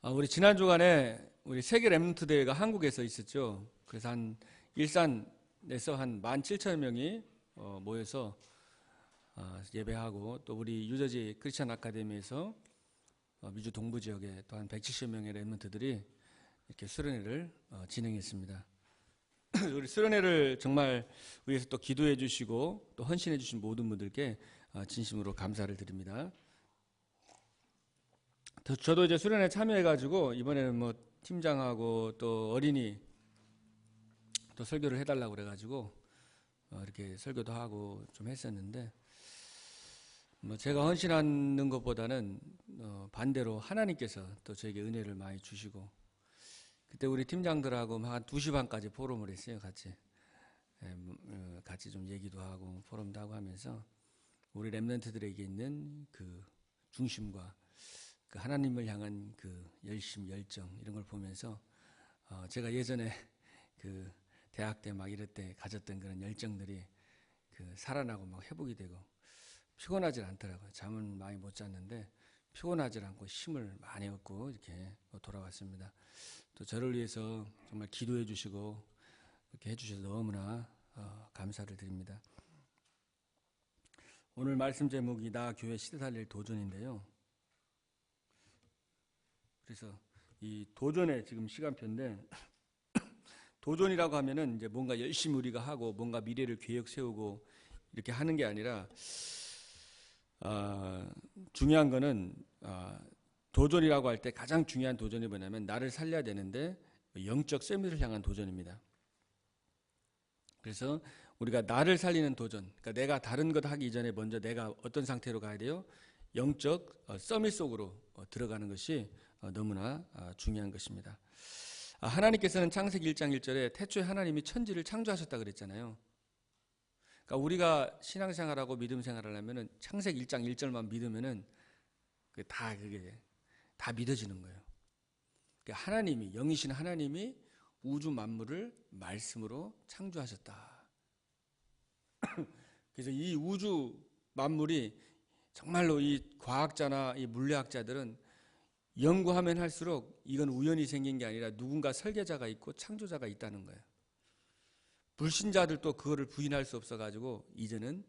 우리 지난 주간에 우리 세계 렘넌트 대회가 한국에서 있었죠. 그래서 일산에서 한 17,000명이 모여서 예배하고, 또 우리 유저지 크리스천 아카데미에서 미주 동부 지역에 또 한 170명의 렘넌트들이 이렇게 수련회를 진행했습니다. 우리 수련회를 정말 위해서 또 기도해 주시고 또 헌신해 주신 모든 분들께 진심으로 감사를 드립니다. 저도 이제 수련회 참여해가지고 이번에는 뭐 팀장하고 또 어린이 또 설교를 해달라고 그래가지고 이렇게 설교도 하고 좀 했었는데, 뭐 제가 헌신하는 것보다는 반대로 하나님께서 또 저에게 은혜를 많이 주시고, 그때 우리 팀장들하고 한 2시 반까지 포럼을 했어요. 같이 좀 얘기도 하고 포럼도 하고 하면서 우리 렘넌트들에게 있는 그 중심과 그 하나님을 향한 그 열심, 열정, 이런 걸 보면서 제가 예전에 그 대학 때 막 이럴 때 가졌던 그런 열정들이 그 살아나고 막 회복이 되고 피곤하질 않더라고요. 잠은 많이 못 잤는데 피곤하질 않고 힘을 많이 얻고 이렇게 돌아왔습니다. 또 저를 위해서 정말 기도해 주시고 이렇게 해주셔서 너무나 감사를 드립니다. 오늘 말씀 제목이 나 교회 시대 살릴 도전인데요. 그래서 이 도전의 지금 시간표인데, 도전이라고 하면은 이제 뭔가 열심히 우리가 하고 뭔가 미래를 계획 세우고 이렇게 하는 게 아니라, 중요한 거는 도전이라고 할 때 가장 중요한 도전이 뭐냐면 나를 살려야 되는데 영적 세미를 향한 도전입니다. 그래서 우리가 나를 살리는 도전, 그러니까 내가 다른 것 하기 이전에 먼저 내가 어떤 상태로 가야 돼요? 영적 서밋 속으로 들어가는 것이 너무나 중요한 것입니다. 하나님께서는 창세기 1장 1절에 태초에 하나님이 천지를 창조하셨다 그랬잖아요. 그러니까 우리가 신앙생활하고 믿음생활을 하면은 창세기 1장 1절만 믿으면은 그게 다 믿어지는 거예요. 그러니까 하나님이, 영이신 하나님이 우주 만물을 말씀으로 창조하셨다. 그래서 이 우주 만물이 정말로 이 과학자나 이 물리학자들은 연구하면 할수록 이건 우연히 생긴 게 아니라 누군가 설계자가 있고 창조자가 있다는 거예요. 불신자들도 그거를 부인할 수 없어가지고 이제는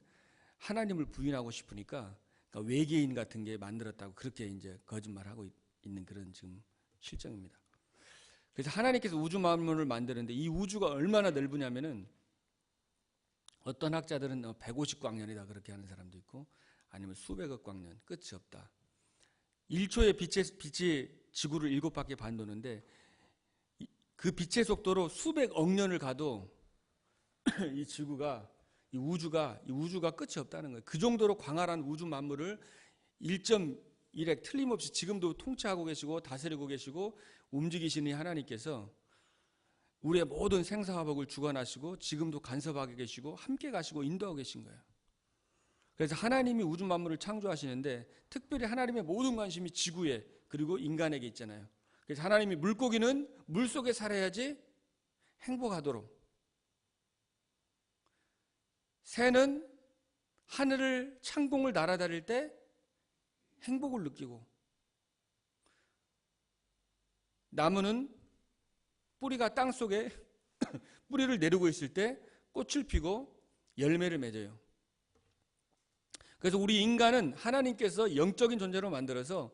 하나님을 부인하고 싶으니까 그러니까 외계인 같은 게 만들었다고 그렇게 이제 거짓말하고 있는 그런 지금 실정입니다. 그래서 하나님께서 우주 만물을 만드는데 이 우주가 얼마나 넓으냐면은 어떤 학자들은 150광년이다 그렇게 하는 사람도 있고, 아니면 수백억 광년, 끝이 없다. 1초에 빛이 지구를 7바퀴 반 도는데 그 빛의 속도로 수백억 년을 가도 이 지구가, 이 우주가 끝이 없다는 거예요. 그 정도로 광활한 우주 만물을 1.1핵 틀림없이 지금도 통치하고 계시고 다스리고 계시고 움직이시는 하나님께서 우리의 모든 생사화복을 주관하시고 지금도 간섭하고 계시고 함께 가시고 인도하고 계신 거예요. 그래서 하나님이 우주 만물을 창조하시는데 특별히 하나님의 모든 관심이 지구에 그리고 인간에게 있잖아요. 그래서 하나님이 물고기는 물속에 살아야지 행복하도록, 새는 하늘을 창공을 날아다닐 때 행복을 느끼고, 나무는 뿌리가 땅속에 뿌리를 내리고 있을 때 꽃을 피고 열매를 맺어요. 그래서 우리 인간은 하나님께서 영적인 존재로 만들어서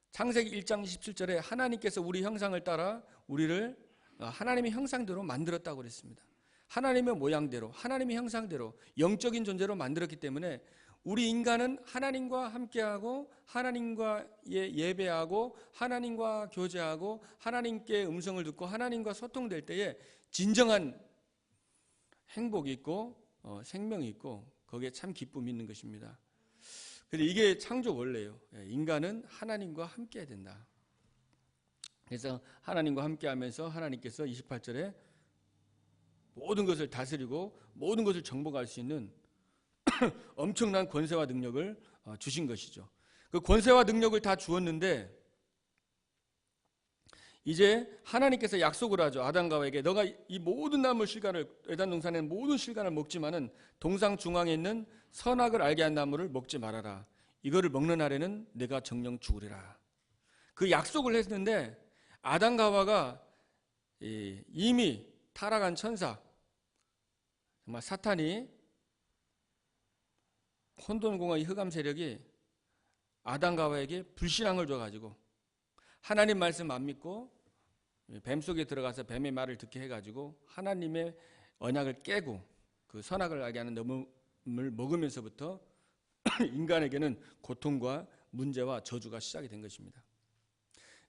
창세기 1장 17절에 하나님께서 우리 형상을 따라 우리를 하나님의 형상대로 만들었다고 그랬습니다. 하나님의 모양대로, 하나님의 형상대로 영적인 존재로 만들었기 때문에 우리 인간은 하나님과 함께하고 하나님과 예배하고 하나님과 교제하고 하나님께 음성을 듣고 하나님과 소통될 때에 진정한 행복이 있고 생명이 있고 거기에 참 기쁨이 있는 것입니다. 그래서 이게 창조 원래예요. 인간은 하나님과 함께해야 된다. 그래서 하나님과 함께하면서 하나님께서 28절에 모든 것을 다스리고 모든 것을 정복할 수 있는 엄청난 권세와 능력을 주신 것이죠. 그 권세와 능력을 다 주었는데 이제 하나님께서 약속을 하죠. 아담과 하와에게 너가 이 모든 나무 실과를, 에덴 동산의 모든 실과를 먹지만은 동상 중앙에 있는 선악을 알게 한 나무를 먹지 말아라. 이거를 먹는 날에는 내가 정령 죽으리라. 그 그 약속을 했는데 아담과 하와가 이미 타락한 천사, 정말 사탄이, 혼돈공허의 흑암 세력이 아담과 하와에게 불신앙을 줘가지고 하나님 말씀 안 믿고 뱀 속에 들어가서 뱀의 말을 듣게 해가지고 하나님의 언약을 깨고 그 선악을 알게 하는 너음을 먹으면서부터 인간에게는 고통과 문제와 저주가 시작이 된 것입니다.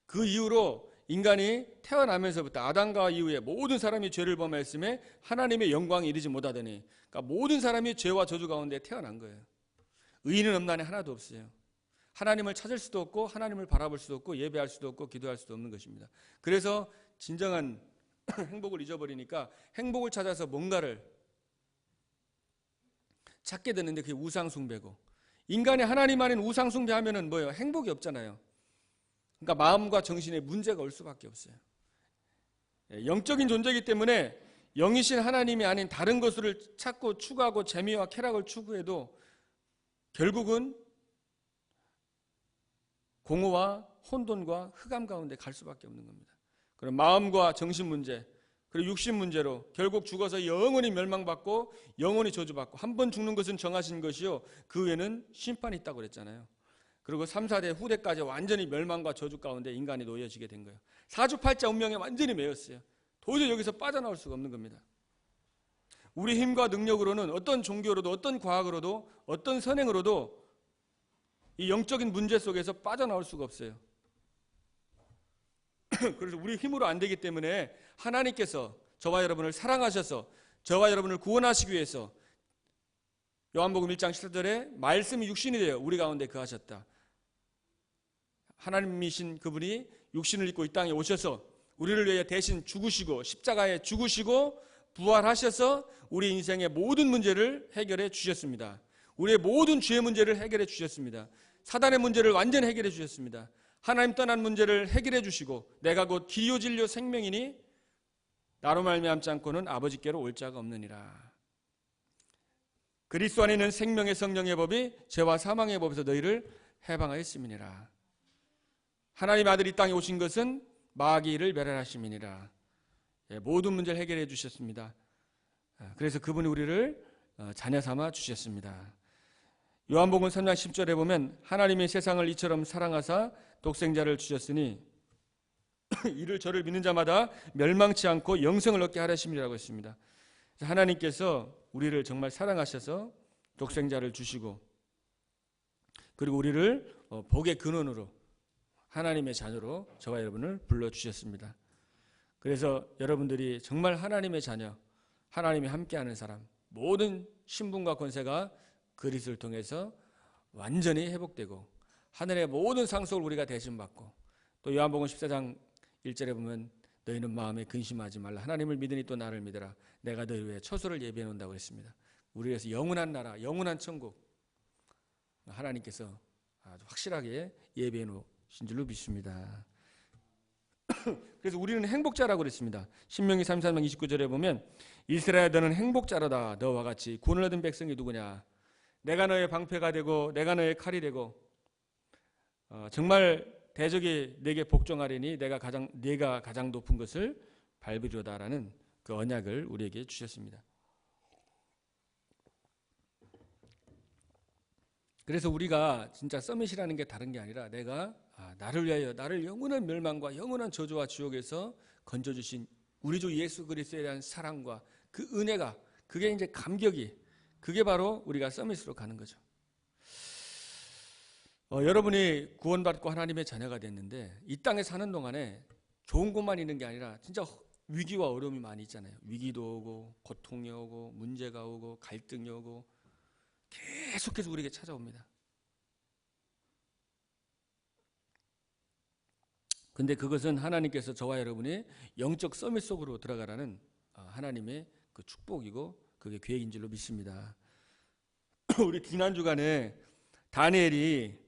그 이후로 인간이 태어나면서부터 아담과 이후에 모든 사람이 죄를 범하였음에 하나님의 영광에 이르지 못하더니, 그러니까 모든 사람이 죄와 저주 가운데 태어난 거예요. 의인은 없나니 하나도 없어요. 하나님을 찾을 수도 없고 하나님을 바라볼 수도 없고 예배할 수도 없고 기도할 수도 없는 것입니다. 그래서 진정한 행복을 잊어버리니까 행복을 찾아서 뭔가를 찾게 되는데 그게 우상숭배고, 인간이 하나님 아닌 우상숭배하면은 뭐예요? 행복이 없잖아요. 그러니까 마음과 정신에 문제가 올 수밖에 없어요. 영적인 존재이기 때문에 영이신 하나님이 아닌 다른 것을 찾고 추구하고 재미와 쾌락을 추구해도 결국은 공허와 혼돈과 흑암 가운데 갈 수밖에 없는 겁니다. 그럼 마음과 정신 문제, 그리고 육신 문제로 결국 죽어서 영원히 멸망받고 영원히 저주받고, 한 번 죽는 것은 정하신 것이요 그 후에는 심판이 있다고 그랬잖아요. 그리고 3, 4대 후대까지 완전히 멸망과 저주 가운데 인간이 놓여지게 된 거예요. 사주팔자 운명에 완전히 매였어요. 도저히 여기서 빠져나올 수가 없는 겁니다. 우리 힘과 능력으로는 어떤 종교로도 어떤 과학으로도 어떤 선행으로도 이 영적인 문제 속에서 빠져나올 수가 없어요. 그래서 우리 힘으로 안 되기 때문에 하나님께서 저와 여러분을 사랑하셔서 저와 여러분을 구원하시기 위해서 요한복음 1장 14절에 말씀이 육신이 되어 우리 가운데 거하셨다. 하나님이신 그분이 육신을 입고 이 땅에 오셔서 우리를 위해 대신 죽으시고 십자가에 죽으시고 부활하셔서 우리 인생의 모든 문제를 해결해 주셨습니다. 우리의 모든 죄의 문제를 해결해 주셨습니다. 사단의 문제를 완전히 해결해 주셨습니다. 하나님 떠난 문제를 해결해 주시고 내가 곧 길이요 진리요 생명이니 나로 말미암지 않고는 아버지께로 올 자가 없느니라. 그리스도 안에 있는 생명의 성령의 법이 죄와 사망의 법에서 너희를 해방하였음이니라. 하나님 아들이 이 땅에 오신 것은 마귀를 멸하심이니라. 모든 문제를 해결해 주셨습니다. 그래서 그분이 우리를 자녀 삼아 주셨습니다. 요한복음 3장 10절에 보면 하나님이 세상을 이처럼 사랑하사 독생자를 주셨으니 이를 저를 믿는 자마다 멸망치 않고 영생을 얻게 하려심이라고 했습니다. 하나님께서 우리를 정말 사랑하셔서 독생자를 주시고 그리고 우리를 복의 근원으로 하나님의 자녀로 저와 여러분을 불러주셨습니다. 그래서 여러분들이 정말 하나님의 자녀, 하나님이 함께하는 사람, 모든 신분과 권세가 그리스도를 통해서 완전히 회복되고 하늘의 모든 상속을 우리가 대신받고, 또 요한복음 14장 1절에 보면 너희는 마음에 근심하지 말라. 하나님을 믿으니 또 나를 믿어라. 내가 너희 위해 처소를 예비해 놓는다고 했습니다. 우리 위해서 영원한 나라, 영원한 천국 하나님께서 아주 확실하게 예비해 놓으신 줄로 믿습니다. 그래서 우리는 행복자라고 그랬습니다. 신명기 33장 29절에 보면 이스라엘 너는 행복자로다. 너와 같이 구원을 얻은 백성이 누구냐. 내가 너의 방패가 되고 내가 너의 칼이 되고 정말 대적이 내게 복종하리니 네가 가장 높은 것을 밟으리로다라는 그 언약을 우리에게 주셨습니다. 그래서 우리가 진짜 서밋이라는 게 다른 게 아니라 내가 나를 위하여 나를 영원한 멸망과 영원한 저주와 지옥에서 건져주신 우리 주 예수 그리스도에 대한 사랑과 그 은혜가, 그게 이제 감격이, 그게 바로 우리가 서밋으로 가는 거죠. 여러분이 구원받고 하나님의 자녀가 됐는데 이 땅에 사는 동안에 좋은 것만 있는 게 아니라 진짜 위기와 어려움이 많이 있잖아요. 위기도 오고 고통이 오고 문제가 오고 갈등이 오고 계속해서 우리에게 찾아옵니다. 근데 그것은 하나님께서 저와 여러분이 영적 서밋 속으로 들어가라는 하나님의 그 축복이고 그게 계획인 줄로 믿습니다. 우리 지난 주간에 다니엘이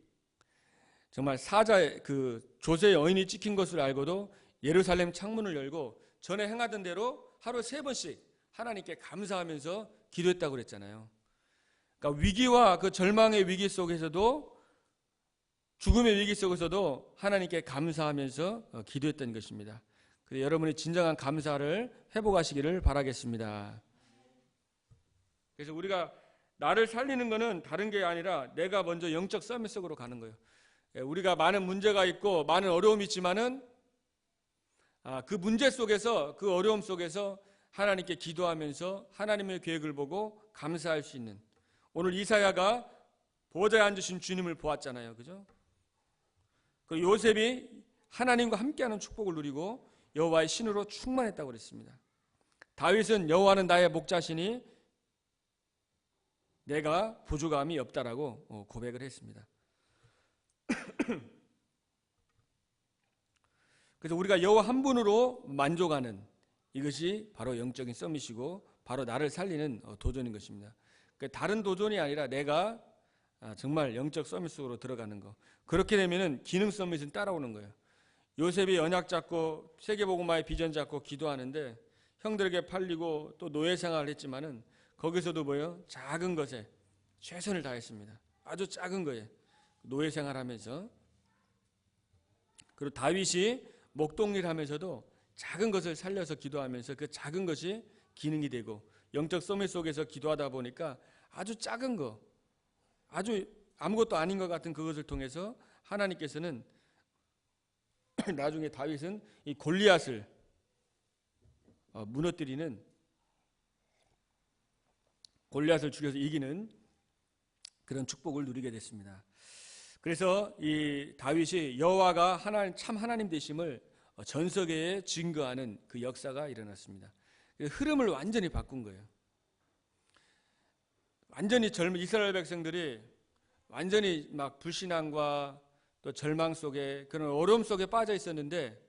정말 사자의 그 조세의 여인이 찍힌 것을 알고도 예루살렘 창문을 열고 전에 행하던 대로 하루 3번씩 하나님께 감사하면서 기도했다고 그랬잖아요. 그러니까 위기와 그 절망의 위기 속에서도 죽음의 위기 속에서도 하나님께 감사하면서 기도했던 것입니다. 그래서 여러분이 진정한 감사를 회복하시기를 바라겠습니다. 그래서 우리가 나를 살리는 것은 다른 게 아니라 내가 먼저 영적 싸움 속으로 가는 거예요. 우리가 많은 문제가 있고 많은 어려움이 있지만은 그 문제 속에서, 그 어려움 속에서 하나님께 기도하면서 하나님의 계획을 보고 감사할 수 있는, 오늘 이사야가 보좌에 앉으신 주님을 보았잖아요. 그죠? 그 요셉이 하나님과 함께하는 축복을 누리고 여호와의 신으로 충만했다고 그랬습니다. 다윗은 여호와는 나의 목자시니 내가 부족함이 없다라고 고백을 했습니다. 그래서 우리가 여호와 한 분으로 만족하는 이것이 바로 영적인 서밋이고 바로 나를 살리는 도전인 것입니다. 그러니까 다른 도전이 아니라 내가 정말 영적 서밋 속으로 들어가는 거. 그렇게 되면은 기능 서밋은 따라오는 거예요. 요셉이 언약 잡고 세계복음화의 비전 잡고 기도하는데 형들에게 팔리고 또 노예 생활을 했지만은 거기서도 뭐예요? 작은 것에 최선을 다했습니다. 아주 작은 거에 노예 생활하면서. 그리고 다윗이 목동일 하면서도 작은 것을 살려서 기도하면서 그 작은 것이 기능이 되고 영적 서밋 속에서 기도하다 보니까 아주 작은 거, 아주 아무것도 아닌 것 같은 그것을 통해서 하나님께서는 나중에 다윗은 이 골리앗을 무너뜨리는, 골리앗을 죽여서 이기는 그런 축복을 누리게 됐습니다. 그래서 이 다윗이 여호와가 참 하나님 되심을 전 세계에 증거하는 그 역사가 일어났습니다. 흐름을 완전히 바꾼 거예요. 완전히 젊은 이스라엘 백성들이 완전히 막 불신앙과 또 절망 속에 그런 어려움 속에 빠져 있었는데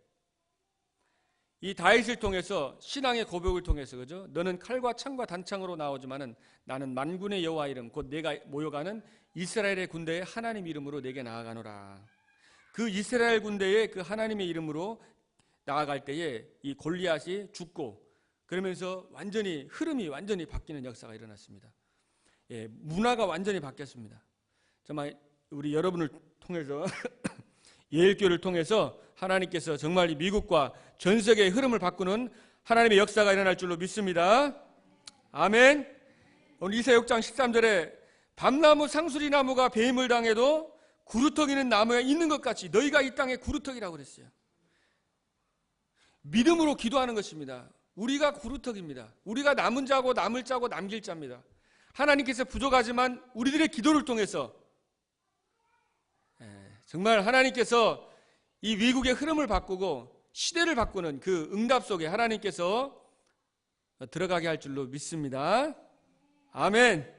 이 다윗을 통해서 신앙의 고백을 통해서, 그죠? 너는 칼과 창과 단창으로 나오지만은 나는 만군의 여호와 이름 곧 내가 모여가는 이스라엘의 군대의 하나님 이름으로 내게 나아가노라. 그 이스라엘 군대의 그 하나님의 이름으로 나아갈 때에 이 골리앗이 죽고 그러면서 흐름이 완전히 바뀌는 역사가 일어났습니다. 문화가 완전히 바뀌었습니다. 정말 우리 여러분을 통해서 예일교회를 통해서 하나님께서 정말 이 미국과 전 세계의 흐름을 바꾸는 하나님의 역사가 일어날 줄로 믿습니다. 아멘. 오늘 이사야 6장 13절에 밤나무 상수리나무가 배임을 당해도 구루터기는 나무에 있는 것 같이 너희가 이 땅의 구루터기라고 그랬어요. 믿음으로 기도하는 것입니다. 우리가 구루터기입니다. 우리가 남은 자고 남을 자고 남길 자입니다. 하나님께서 부족하지만 우리들의 기도를 통해서 정말 하나님께서 이 미국의 흐름을 바꾸고 시대를 바꾸는 그 응답 속에 하나님께서 들어가게 할 줄로 믿습니다. 아멘.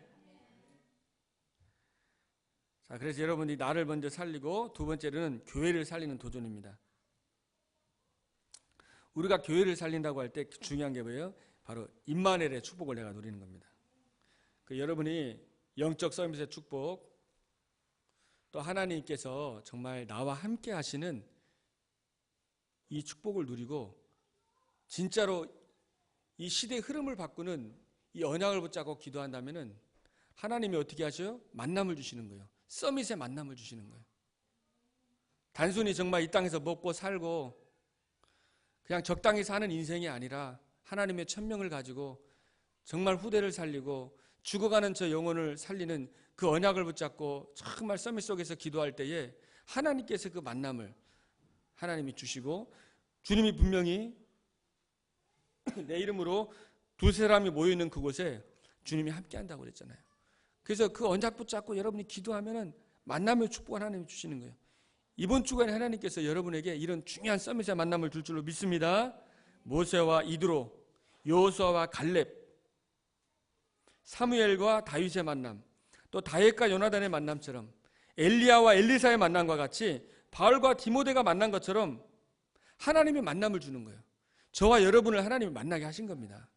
자, 그래서 여러분이 나를 먼저 살리고 두 번째로는 교회를 살리는 도전입니다. 우리가 교회를 살린다고 할 때 중요한 게 뭐예요? 바로 임마누엘의 축복을 내가 누리는 겁니다. 여러분이 영적 서밋의 축복, 또 하나님께서 정말 나와 함께 하시는 이 축복을 누리고 진짜로 이 시대의 흐름을 바꾸는 이 언약을 붙잡고 기도한다면은 하나님이 어떻게 하셔요? 만남을 주시는 거예요. 서밋의 만남을 주시는 거예요. 단순히 정말 이 땅에서 먹고 살고 그냥 적당히 사는 인생이 아니라 하나님의 천명을 가지고 정말 후대를 살리고 죽어가는 저 영혼을 살리는 그 언약을 붙잡고 정말 서밋 속에서 기도할 때에 하나님께서 그 만남을 하나님이 주시고, 주님이 분명히 내 이름으로 두세 사람이 모여있는 그곳에 주님이 함께 한다고 그랬잖아요. 그래서 그 언약 붙잡고 여러분이 기도하면은 만남의 축복을 하나님이 주시는 거예요. 이번 주간에 하나님께서 여러분에게 이런 중요한 서밋의 만남을 줄 줄로 믿습니다. 모세와 이드로, 여호수아와 갈렙, 사무엘과 다윗의 만남, 또 다윗과 요나단의 만남처럼 엘리야와 엘리사의 만남과 같이 바울과 디모데가 만난 것처럼 하나님이 만남을 주는 거예요. 저와 여러분을 하나님이 만나게 하신 겁니다.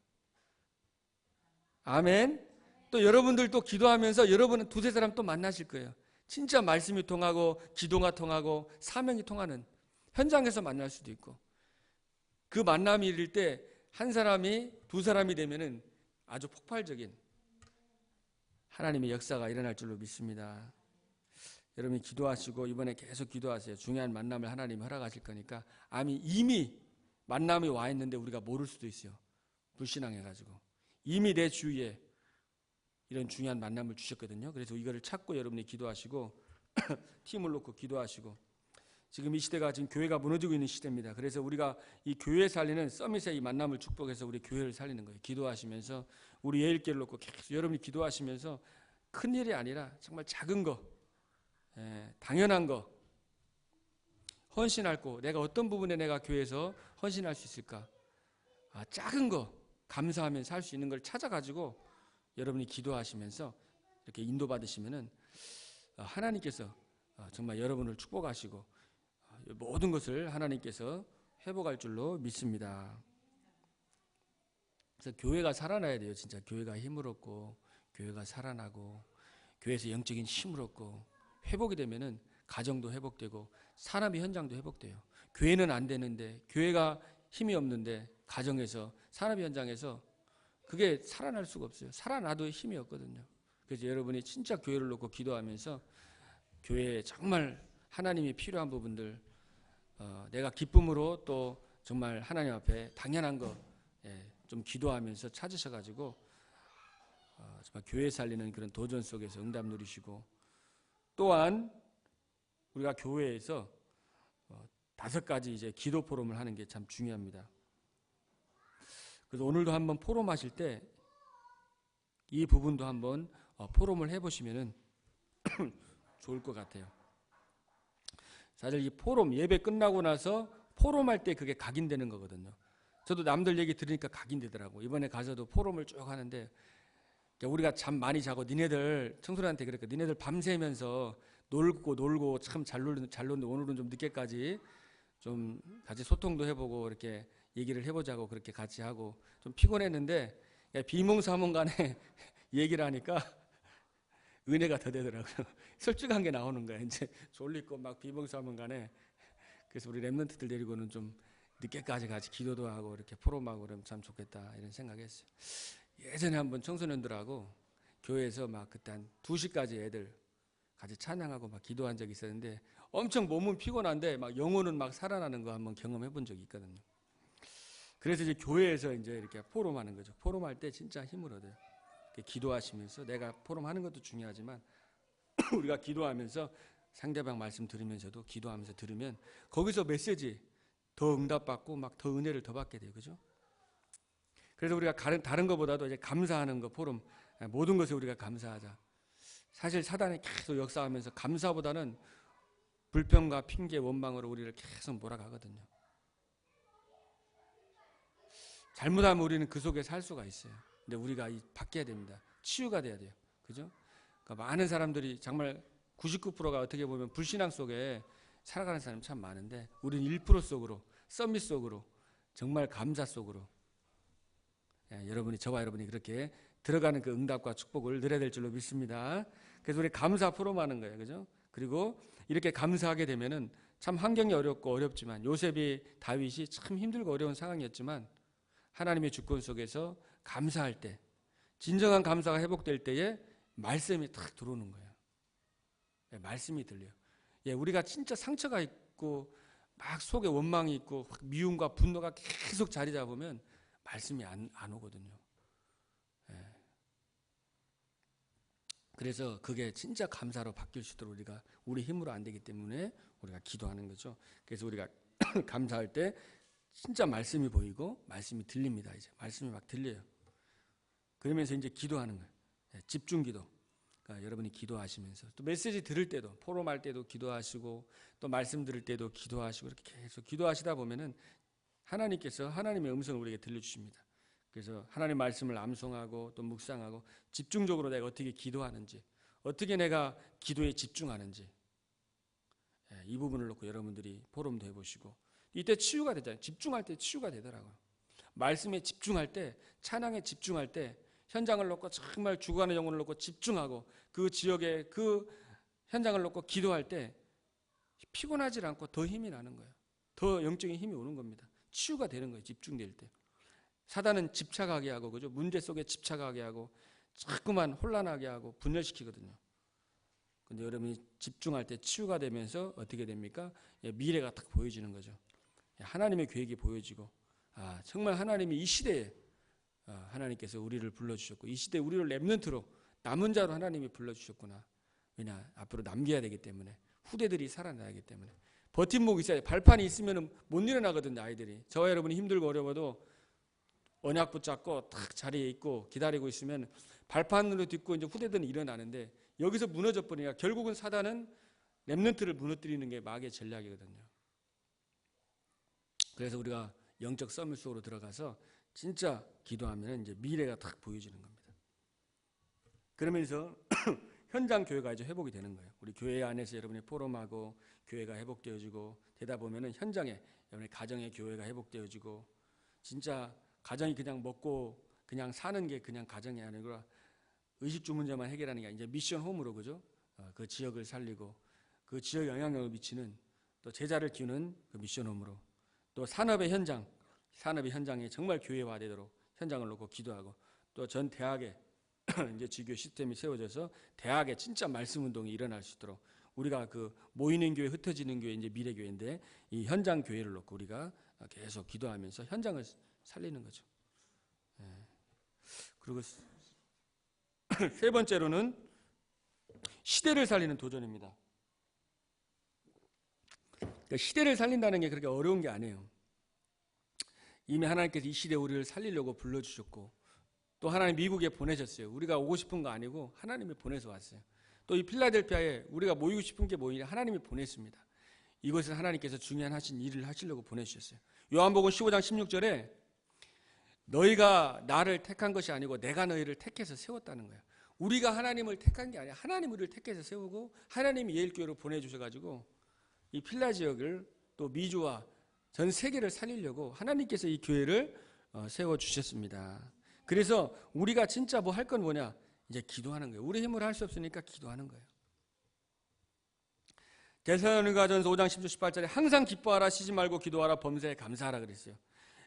아멘. 또 여러분들도 기도하면서 여러분은 두세 사람 또 만나실 거예요. 진짜 말씀이 통하고 기도가 통하고 사명이 통하는 현장에서 만날 수도 있고, 그 만남이 이를 때 한 사람이 두 사람이 되면은 아주 폭발적인 하나님의 역사가 일어날 줄로 믿습니다. 여러분이 기도하시고 이번에 계속 기도하세요. 중요한 만남을 하나님이 허락하실 거니까 이미 만남이 와 있는데 우리가 모를 수도 있어요. 불신앙해가지고. 이미 내 주위에 이런 중요한 만남을 주셨거든요. 그래서 이거를 찾고 여러분이 기도하시고 팀을 놓고 기도하시고, 지금 이 시대가 지금 교회가 무너지고 있는 시대입니다. 그래서 우리가 이 교회 살리는 서밋의 이 만남을 축복해서 우리 교회를 살리는 거예요. 기도하시면서 우리 예일교회를 놓고 계속 여러분이 기도하시면서 큰 일이 아니라 정말 작은 거, 당연한 거, 헌신할 거, 내가 어떤 부분에 내가 교회에서 헌신할 수 있을까? 작은 거 감사하면서 할 수 있는 걸 찾아가지고 여러분이 기도하시면서 이렇게 인도받으시면은 하나님께서 정말 여러분을 축복하시고 모든 것을 하나님께서 회복할 줄로 믿습니다. 그래서 교회가 살아나야 돼요. 진짜 교회가 힘을 얻고 교회가 살아나고 교회에서 영적인 힘을 얻고 회복이 되면은 가정도 회복되고 산업의 현장도 회복돼요. 교회는 안 되는데, 교회가 힘이 없는데 가정에서 산업의 현장에서 그게 살아날 수가 없어요. 살아나도 힘이 없거든요. 그래서 여러분이 진짜 교회를 놓고 기도하면서 교회에 정말 하나님이 필요한 부분들, 내가 기쁨으로 또 정말 하나님 앞에 당연한 거 좀 기도하면서 찾으셔가지고 정말 교회 살리는 그런 도전 속에서 응답 누리시고, 또한 우리가 교회에서 5가지 이제 기도 포럼을 하는 게 참 중요합니다. 그래서 오늘도 한번 포럼하실 때 이 부분도 한번 포럼을 해보시면은 좋을 것 같아요. 사실 이 포럼, 예배 끝나고 나서 포럼할 때 그게 각인되는 거거든요. 저도 남들 얘기 들으니까 각인되더라고. 이번에 가서도 포럼을 쭉 하는데 우리가 잠 많이 자고, 니네들 청소년한테 그랬거든. 니네들 밤새면서 놀고 참 잘 놀는데 오늘은 좀 늦게까지 좀 같이 소통도 해보고 이렇게 얘기를 해보자고 그렇게 같이 하고 좀 피곤했는데 비몽사몽간에 얘기를 하니까 은혜가 더 되더라고요. 솔직한 게 나오는 거야. 이제 졸리고 막 비몽사몽간에. 그래서 우리 랩런트들 데리고는 좀 늦게까지 같이 기도도 하고 이렇게 포럼하고 그러면 참 좋겠다 이런 생각했어요. 예전에 한번 청소년들하고 교회에서 막 그때 한 2시까지 애들 같이 찬양하고 막 기도한 적이 있었는데 엄청 몸은 피곤한데 막 영혼은 막 살아나는 거 한번 경험해 본 적이 있거든요. 그래서 이제 교회에서 이제 이렇게 포럼하는 거죠. 포럼할 때 진짜 힘을 얻어요. 기도하시면서, 내가 포럼하는 것도 중요하지만 우리가 기도하면서 상대방 말씀 들으면서도 기도하면서 들으면 거기서 메시지 더 응답받고 막 더 은혜를 더 받게 돼요. 그죠? 그래서 우리가 다른 것보다도 이제 감사하는 거, 포럼, 모든 것에 우리가 감사하자. 사실 사단이 계속 역사하면서 감사보다는 불평과 핑계, 원망으로 우리를 계속 몰아가거든요. 잘못하면 우리는 그 속에 살 수가 있어요. 근데 우리가 바뀌어야 됩니다. 치유가 돼야 돼요. 그죠? 그러니까 많은 사람들이 정말 99%가 어떻게 보면 불신앙 속에 살아가는 사람이 참 많은데, 우리는 1% 속으로, 서밋 속으로, 정말 감사 속으로, 여러분이, 저와 여러분이 그렇게 들어가는 그 응답과 축복을 누려야 될 줄로 믿습니다. 그래서 우리 감사 포럼하는 거예요. 그죠? 그리고 이렇게 감사하게 되면은 참 환경이 어렵고 어렵지만, 요셉이 다윗이 참 힘들고 어려운 상황이었지만 하나님의 주권 속에서 감사할 때, 진정한 감사가 회복될 때에 말씀이 탁 들어오는 거예요. 말씀이 들려요. 우리가 진짜 상처가 있고 막 속에 원망이 있고 미움과 분노가 계속 자리 잡으면 말씀이 안 오거든요. 그래서 그게 진짜 감사로 바뀔 수 있도록 우리가 우리 힘으로 안 되기 때문에 우리가 기도하는 거죠. 그래서 우리가 감사할 때 진짜 말씀이 보이고 말씀이 들립니다. 이제 말씀이 막 들려요. 그러면서 이제 기도하는 거예요. 집중 기도. 그러니까 여러분이 기도하시면서 또 메시지 들을 때도, 포럼할 때도 기도하시고 또 말씀 들을 때도 기도하시고, 이렇게 계속 기도하시다 보면은 하나님께서 하나님의 음성을 우리에게 들려주십니다. 그래서 하나님 말씀을 암송하고 또 묵상하고 집중적으로 내가 어떻게 기도하는지, 어떻게 내가 기도에 집중하는지, 이 부분을 놓고 여러분들이 포럼도 해보시고, 이때 치유가 되잖아요. 집중할 때 치유가 되더라고요. 말씀에 집중할 때, 찬양에 집중할 때, 현장을 놓고 정말 죽어가는 영혼을 놓고 집중하고 그 지역에 그 현장을 놓고 기도할 때 피곤하지 않고 더 힘이 나는 거예요. 더 영적인 힘이 오는 겁니다. 치유가 되는 거예요. 집중될 때. 사단은 집착하게 하고, 그죠? 문제 속에 집착하게 하고 자꾸만 혼란하게 하고 분열시키거든요. 근데 여러분이 집중할 때 치유가 되면서 어떻게 됩니까? 미래가 딱 보여지는 거죠. 하나님의 계획이 보여지고, 정말 하나님이 이 시대에 하나님께서 우리를 불러주셨고, 이 시대에 우리를 렘넌트로 남은 자로 하나님이 불러주셨구나. 왜냐, 앞으로 남겨야 되기 때문에, 후대들이 살아나기 때문에. 버팀목이 있어야 돼. 발판이 있으면 못 일어나거든요, 아이들이. 저와 여러분이 힘들고 어려워도 언약 붙잡고 딱 자리에 있고 기다리고 있으면 발판으로 딛고 이제 후대들은 일어나는데, 여기서 무너져 버리니까 결국은 사단은 렘넌트를 무너뜨리는 게 마귀의 전략이거든요. 그래서 우리가 영적 썰물 속으로 들어가서 진짜 기도하면 이제 미래가 딱 보여지는 겁니다. 그러면서 현장 교회가 이제 회복이 되는 거예요. 우리 교회 안에서 여러분이 포럼하고 교회가 회복되어지고 되다 보면은 현장에 여러분의 가정의 교회가 회복되어지고, 진짜 가정이 그냥 먹고 그냥 사는 게 그냥 가정이 아니라 의식주 문제만 해결하는 게 아니라 이제 미션 홈으로, 그죠? 그 지역을 살리고 그 지역에 영향력을 미치는, 또 제자를 키우는 그 미션 홈으로, 또 산업의 현장에 정말 교회화되도록 현장을 놓고 기도하고, 또 전 대학에 이제 지교 시스템이 세워져서 대학에 진짜 말씀 운동이 일어날 수 있도록, 우리가 그 모이는 교회, 흩어지는 교회 이제 미래 교회인데, 이 현장 교회를 놓고 우리가 계속 기도하면서 현장을 살리는 거죠. 그리고 세 번째로는 시대를 살리는 도전입니다. 그러니까 시대를 살린다는 게 그렇게 어려운 게 아니에요. 이미 하나님께서 이 시대에 우리를 살리려고 불러주셨고, 또 하나님 미국에 보내셨어요. 우리가 오고 싶은 거 아니고 하나님이 보내서 왔어요. 또 이 필라델피아에 우리가 모이고 싶은 게 뭐냐, 하나님이 보냈습니다. 이것을 하나님께서 중요한 하신 일을 하시려고 보내주셨어요. 요한복음 15장 16절에 너희가 나를 택한 것이 아니고 내가 너희를 택해서 세웠다는 거예요. 우리가 하나님을 택한 게 아니라 하나님 우리를 택해서 세우고 하나님이 예일교회로 보내주셔가지고 이 필라 지역을, 또 미주와 전 세계를 살리려고 하나님께서 이 교회를 세워주셨습니다. 그래서 우리가 진짜 뭐 할 건 뭐냐, 이제 기도하는 거예요. 우리 힘으로 할 수 없으니까 기도하는 거예요. 데살로니가전서 5장 10절 18절에 항상 기뻐하라, 쉬지 말고 기도하라, 범사에 감사하라 그랬어요.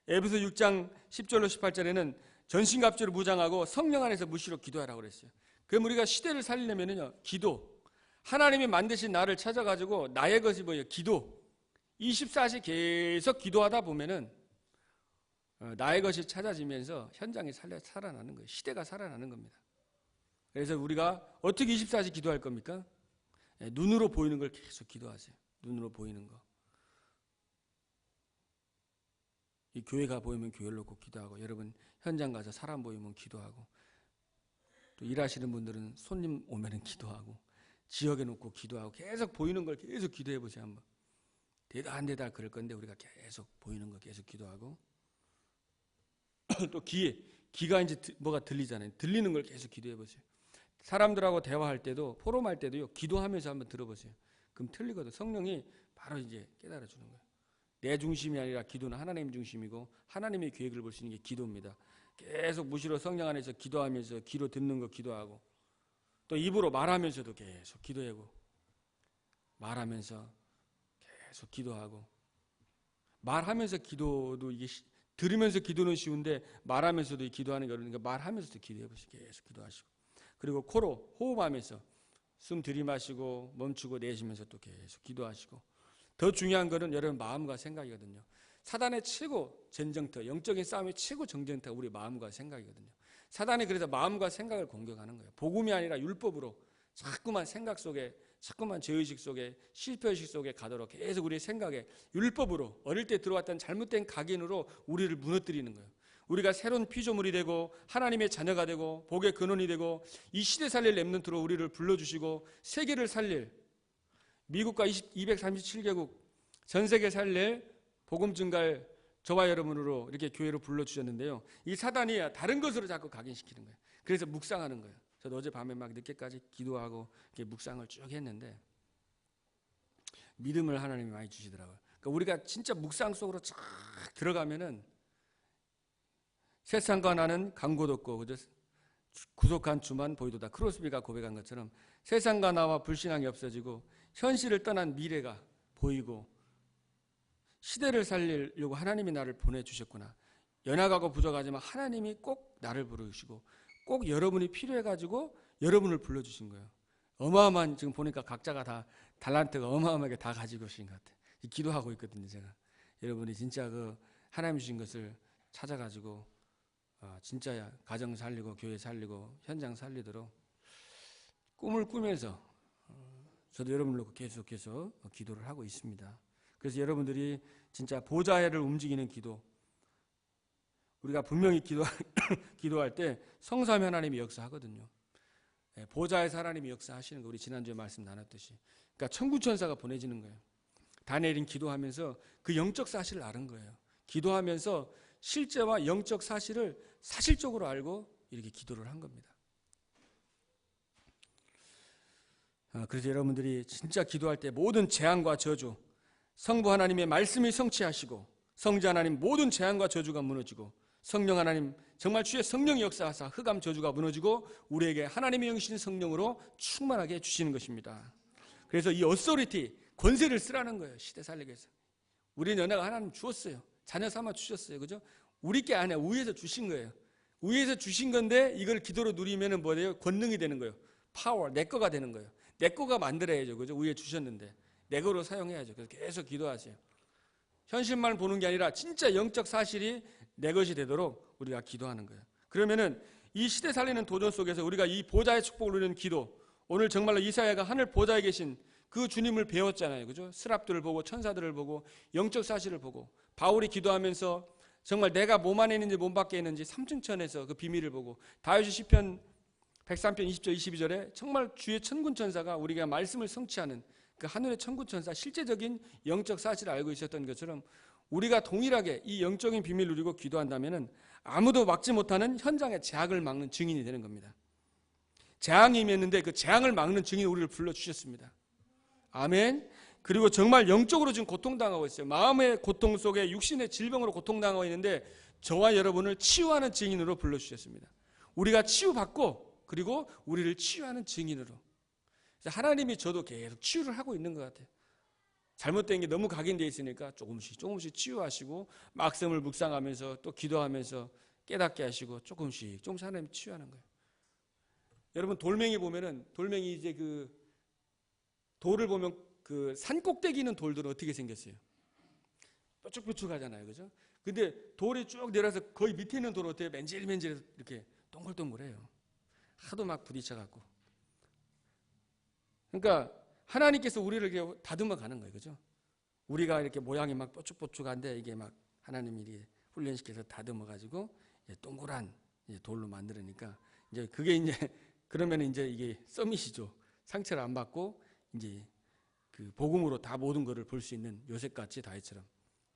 에베소 6장 10절로 18절에는 전신갑주로 무장하고 성령 안에서 무시로 기도하라고 그랬어요. 그럼 우리가 시대를 살리려면요, 기도, 하나님이 만드신 나를 찾아가지고 나의 것이 뭐예요? 기도. 24시 계속 기도하다 보면은 나의 것이 찾아지면서 현장이 살아나는 거예요. 시대가 살아나는 겁니다. 그래서 우리가 어떻게 24시 기도할 겁니까? 눈으로 보이는 걸 계속 기도하세요. 눈으로 보이는 거. 이 교회가 보이면 교회를 놓고 기도하고, 여러분 현장 가서 사람 보이면 기도하고, 또 일하시는 분들은 손님 오면은 기도하고, 지역에 놓고 기도하고, 계속 보이는 걸 계속 기도해 보세요. 한번. 되다 안 되다 그럴 건데 우리가 계속 보이는 거 계속 기도하고, 또 귀가 이제 뭐가 들리잖아요. 들리는 걸 계속 기도해 보세요. 사람들하고 대화할 때도, 포럼할 때도요, 기도하면서 한번 들어보세요. 그럼 틀리거든. 성령이 바로 이제 깨달아 주는 거예요. 내 중심이 아니라 기도는 하나님 중심이고, 하나님의 계획을 볼 수 있는 게 기도입니다. 계속 무시로 성령 안에서 기도하면서 귀로 듣는 거 기도하고, 또 입으로 말하면서도 계속 기도하고, 말하면서 계속 기도하고, 말하면서 기도도 이게 들으면서 기도는 쉬운데 말하면서도 기도하는 게 어려우니까 말하면서도 기도해 보시고 계속 기도하시고, 그리고 코로 호흡하면서 숨 들이마시고 멈추고 내쉬면서 또 계속 기도하시고, 더 중요한 거는 여러분 마음과 생각이거든요. 사단의 최고 전쟁터, 영적인 싸움의 최고 전쟁터가 우리 마음과 생각이거든요. 사단이 그래서 마음과 생각을 공격하는 거예요. 복음이 아니라 율법으로 자꾸만 생각 속에, 자꾸만 죄의식 속에, 실패의식 속에 가도록 계속 우리의 생각에 율법으로, 어릴 때 들어왔던 잘못된 각인으로 우리를 무너뜨리는 거예요. 우리가 새로운 피조물이 되고 하나님의 자녀가 되고 복의 근원이 되고 이 시대 살릴 렘넌트로 우리를 불러주시고 세계를 살릴, 미국과 237개국 전 세계 살릴 복음 증가할 저와 여러분으로 이렇게 교회로 불러주셨는데요, 이 사단이 다른 것으로 자꾸 각인시키는 거예요. 그래서 묵상하는 거예요. 저도 어젯밤에 막 늦게까지 기도하고 이렇게 묵상을 쭉 했는데 믿음을 하나님이 많이 주시더라고요. 그러니까 우리가 진짜 묵상 속으로 쫙 들어가면은 세상과 나는 간 곳 없고, 그죠? 구속한 주만 보이도다. 크로스비가 고백한 것처럼 세상과 나와 불신앙이 없어지고 현실을 떠난 미래가 보이고, 시대를 살리려고 하나님이 나를 보내주셨구나. 연약하고 부족하지만 하나님이 꼭 나를 부르시고 꼭 여러분이 필요해가지고 여러분을 불러주신 거예요. 어마어마한, 지금 보니까 각자가 다 달란트가 어마어마하게 다 가지고 오신 것 같아요. 기도하고 있거든요, 제가. 여러분이 진짜 그 하나님 주신 것을 찾아가지고 진짜 가정 살리고 교회 살리고 현장 살리도록 꿈을 꾸면서 저도 여러분을 놓고 계속해서 기도를 하고 있습니다. 그래서 여러분들이 진짜 보좌를 움직이는 기도, 우리가 분명히 기도할 때 성삼위 하나님이 역사하거든요. 보좌에서 하나님이 역사하시는 거, 우리 지난주에 말씀 나눴듯이. 그러니까 천군천사가 보내지는 거예요. 다니엘은 기도하면서 그 영적 사실을 아는 거예요. 기도하면서 실제와 영적 사실을 사실적으로 알고 이렇게 기도를 한 겁니다. 그래서 여러분들이 진짜 기도할 때 모든 재앙과 저주, 성부 하나님의 말씀이 성취하시고 성자 하나님 모든 재앙과 저주가 무너지고 성령 하나님 정말 주의 성령이 역사하사 흑암 저주가 무너지고 우리에게 하나님의 영이신 성령으로 충만하게 해주시는 것입니다. 그래서 이 어소리티, 권세를 쓰라는 거예요. 시대 살리기 위해서. 우리 연애가 하나님 주었어요. 자녀 삼아 주셨어요. 그죠? 우리 게 아니야. 위에서 주신 거예요. 위에서 주신 건데 이걸 기도로 누리면 뭐예요? 권능이 되는 거예요. 파워, 내 거가 되는 거예요. 내 거가 만들어야죠. 그죠? 위에 주셨는데 내 거로 사용해야죠. 그래서 계속 기도하세요. 현실만 보는 게 아니라 진짜 영적 사실이 내 것이 되도록 우리가 기도하는 거예요. 그러면은 이 시대 살리는 도전 속에서 우리가 이 보좌의 축복을 누리는 기도, 오늘 정말로 이사야가 하늘 보좌에 계신 그 주님을 배웠잖아요. 그죠? 스랍들을 보고 천사들을 보고 영적 사실을 보고 바울이 기도하면서 정말 내가 몸 안에 있는지 몸 밖에 있는지 3층 천에서 그 비밀을 보고 다윗이 시편 103편 20절 22절에 정말 주의 천군 천사가 우리가 말씀을 성취하는 그 하늘의 천군 천사 실제적인 영적 사실을 알고 있었던 것처럼 우리가 동일하게 이 영적인 비밀을 누리고 기도한다면은 아무도 막지 못하는 현장의 재앙을 막는 증인이 되는 겁니다. 재앙이 임했는데 그 재앙을 막는 증인 우리를 불러주셨습니다. 아멘. 그리고 정말 영적으로 지금 고통당하고 있어요. 마음의 고통 속에 육신의 질병으로 고통당하고 있는데 저와 여러분을 치유하는 증인으로 불러주셨습니다. 우리가 치유받고 그리고 우리를 치유하는 증인으로. 하나님이 저도 계속 치유를 하고 있는 것 같아요. 잘못된 게 너무 각인되어 있으니까 조금씩 치유하시고 말씀을 묵상하면서 또 기도하면서 깨닫게 하시고 조금씩 하나님이 치유하는 거예요. 여러분 돌멩이 보면은 돌멩이 이제 그 돌을 보면 그 산 꼭대기 있는 돌들은 어떻게 생겼어요? 뾰족뾰족하잖아요. 그죠? 근데 돌이 쭉 내려서 거의 밑에 있는 돌은 어때요? 맨질맨질해서 이렇게 동글동글해요. 하도 막 부딪혀갖고. 그러니까 하나님께서 우리를 이렇게 다듬어 가는 거예요. 그죠? 우리가 이렇게 모양이 막 뾰족뾰족한데 이게 막 하나님이 이렇게 훈련시켜서 다듬어 가지고 동그란 돌로 만들으니까 이제 그게 이제 그러면 이제 이게 서밋이죠. 상처를 안 받고 이제 그 복음으로 다 모든 것을 볼 수 있는 요셉같이 다윗처럼